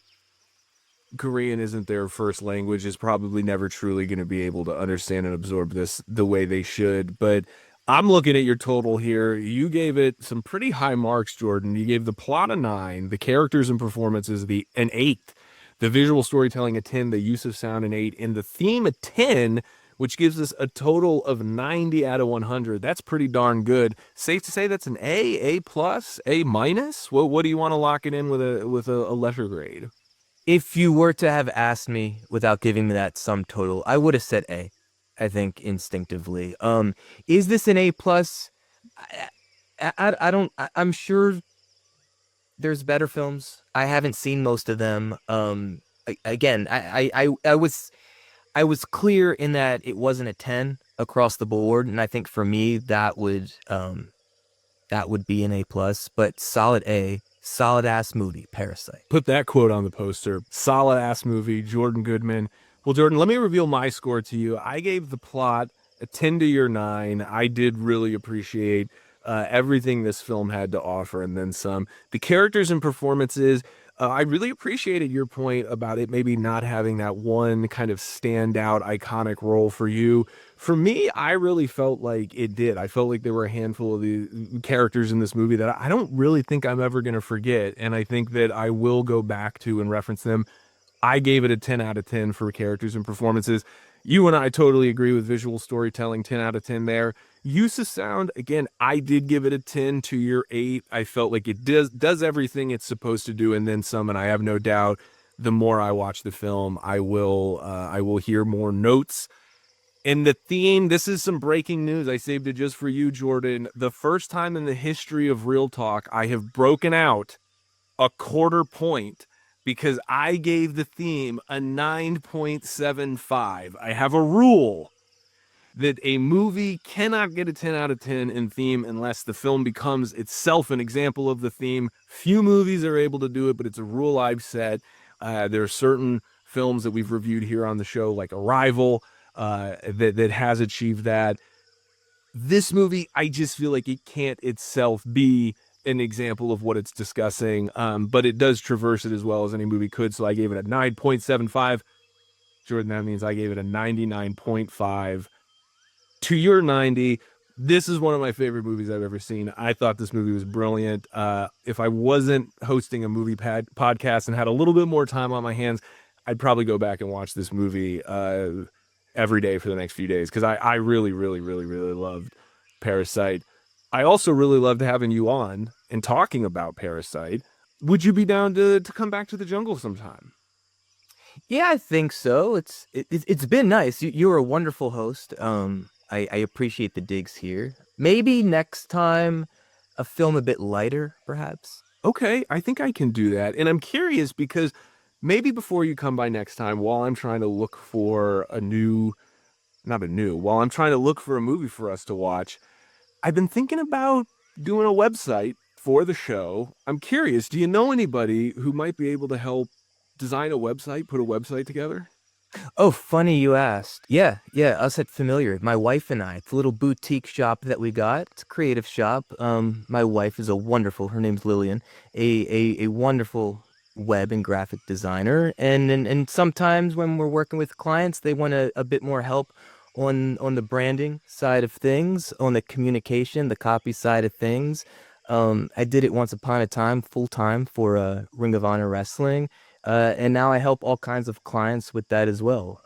Korean isn't their first language is probably never truly going to be able to understand and absorb this the way they should. But I'm looking at your total here. You gave it some pretty high marks, Jordan. You gave the plot a 9, the characters and performances an 8, the visual storytelling a 10, the use of sound an 8, and the theme a 10, which gives us a total of 90 out of 100. That's pretty darn good. Safe to say that's an A plus, A minus. What do you want to lock it in with a lesser grade? If you were to have asked me without giving me that sum total, I would have said A. I think instinctively. Is this an A plus? I don't. I'm sure there's better films. I haven't seen most of them. Again, I was clear in that it wasn't a 10 across the board, and I think for me that would be an A plus. But solid A. Solid ass movie, Parasite. Put that quote on the poster. Solid ass movie, Jordan Goodman. Well, Jordan, let me reveal my score to you. I gave the plot a 10 to your 9. I did really appreciate everything this film had to offer and then some. The characters and performances, I really appreciated your point about it maybe not having that one kind of standout iconic role for you. For me, I really felt like it did. I felt like there were a handful of the characters in this movie that I don't really think I'm ever going to forget. And I think that I will go back to and reference them. I gave it a 10 out of 10 for characters and performances. You and I totally agree with visual storytelling, 10 out of 10 there. Use of sound, again, I did give it a 10 to your 8. I felt like it does everything it's supposed to do and then some, and I have no doubt the more I watch the film, I will hear more notes. And the theme, this is some breaking news. I saved it just for you, Jordan. The first time in the history of Real Talk, I have broken out a quarter point because I gave the theme a 9.75. I have a rule that a movie cannot get a 10 out of 10 in theme unless the film becomes itself an example of the theme. Few movies are able to do it, but it's a rule I've set. There are certain films that we've reviewed here on the show, like Arrival, that has achieved that. This movie, I just feel like it can't itself be an example of what it's discussing, but it does traverse it as well as any movie could, so I gave it a 9.75. Jordan, that means I gave it a 99.5. To your 90, this is one of my favorite movies I've ever seen. I thought this movie was brilliant. If I wasn't hosting a movie podcast and had a little bit more time on my hands, I'd probably go back and watch this movie every day for the next few days, because I really, really, really, really loved Parasite. I also really loved having you on and talking about Parasite. Would you be down to come back to the jungle sometime? Yeah, I think so. It's been nice. You're a wonderful host. I appreciate the digs here. Maybe next time a film a bit lighter, perhaps. Okay, I think I can do that. And I'm curious because maybe before you come by next time, while I'm trying to look for while I'm trying to look for a movie for us to watch, I've been thinking about doing a website for the show. I'm curious, do you know anybody who might be able to help design a website, put a website together? Oh, funny you asked. Yeah, us at Familiar, my wife and I. It's a little boutique shop that we got. It's a creative shop. My wife is her name's Lillian, a wonderful web and graphic designer. And sometimes when we're working with clients, they want a bit more help on the branding side of things, on the communication, the copy side of things. I did it once upon a time, full time for Ring of Honor Wrestling. And now I help all kinds of clients with that as well.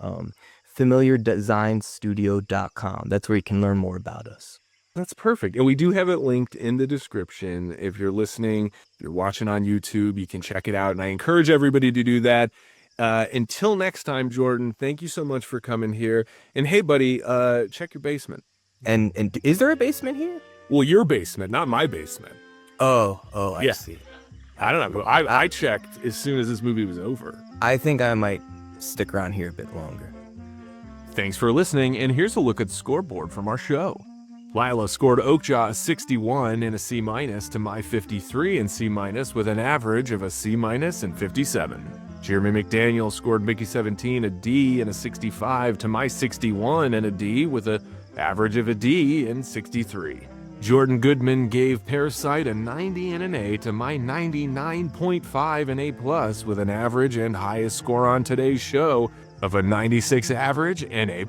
FamiliarDesignStudio.com. That's where you can learn more about us. That's perfect. And we do have it linked in the description. If you're listening, if you're watching on YouTube, you can check it out. And I encourage everybody to do that. Until next time, Jordan, thank you so much for coming here. And hey, buddy, check your basement. And is there a basement here? Well, your basement, not my basement. Oh, I Yeah. see. I don't know. I checked as soon as this movie was over. I think I might stick around here a bit longer. Thanks for listening, and here's a look at the scoreboard from our show. Lila scored Okja a 61 and a C- to my 53 and C- with an average of a C- and 57. Jeremy McDaniel scored Mickey 17 a D and a 65 to my 61 and a D with an average of a D and 63. Jordan Goodman gave Parasite a 90 and an A to my 99.5 and A+ with an average and highest score on today's show of a 96 average and A+.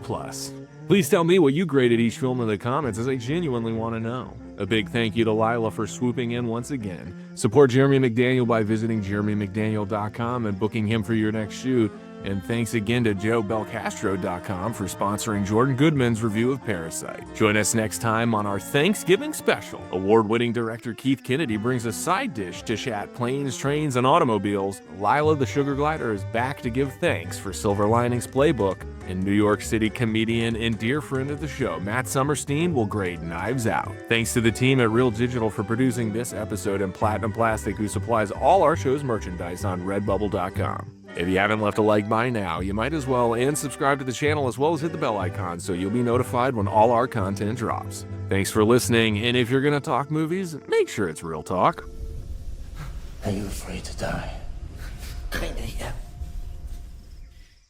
Please tell me what you graded each film in the comments, as I genuinely want to know. A big thank you to Lila for swooping in once again. Support Jeremy McDaniel by visiting jeremymcdaniel.com and booking him for your next shoot. And thanks again to JoeBelcastro.com for sponsoring Jordan Goodman's review of Parasite. Join us next time on our Thanksgiving special. Award-winning director Keith Kennedy brings a side dish to chat planes, trains, and automobiles. Lila the Sugar Glider is back to give thanks for Silver Linings Playbook. And New York City comedian and dear friend of the show, Matt Summerstein, will grade Knives Out. Thanks to the team at Real Digital for producing this episode, and Platinum Plastic, who supplies all our show's merchandise on redbubble.com. If you haven't left a like by now, you might as well, and subscribe to the channel as well as hit the bell icon so you'll be notified when all our content drops. Thanks for listening, and if you're gonna talk movies, make sure it's real talk. Are you afraid to die? Kinda, yeah.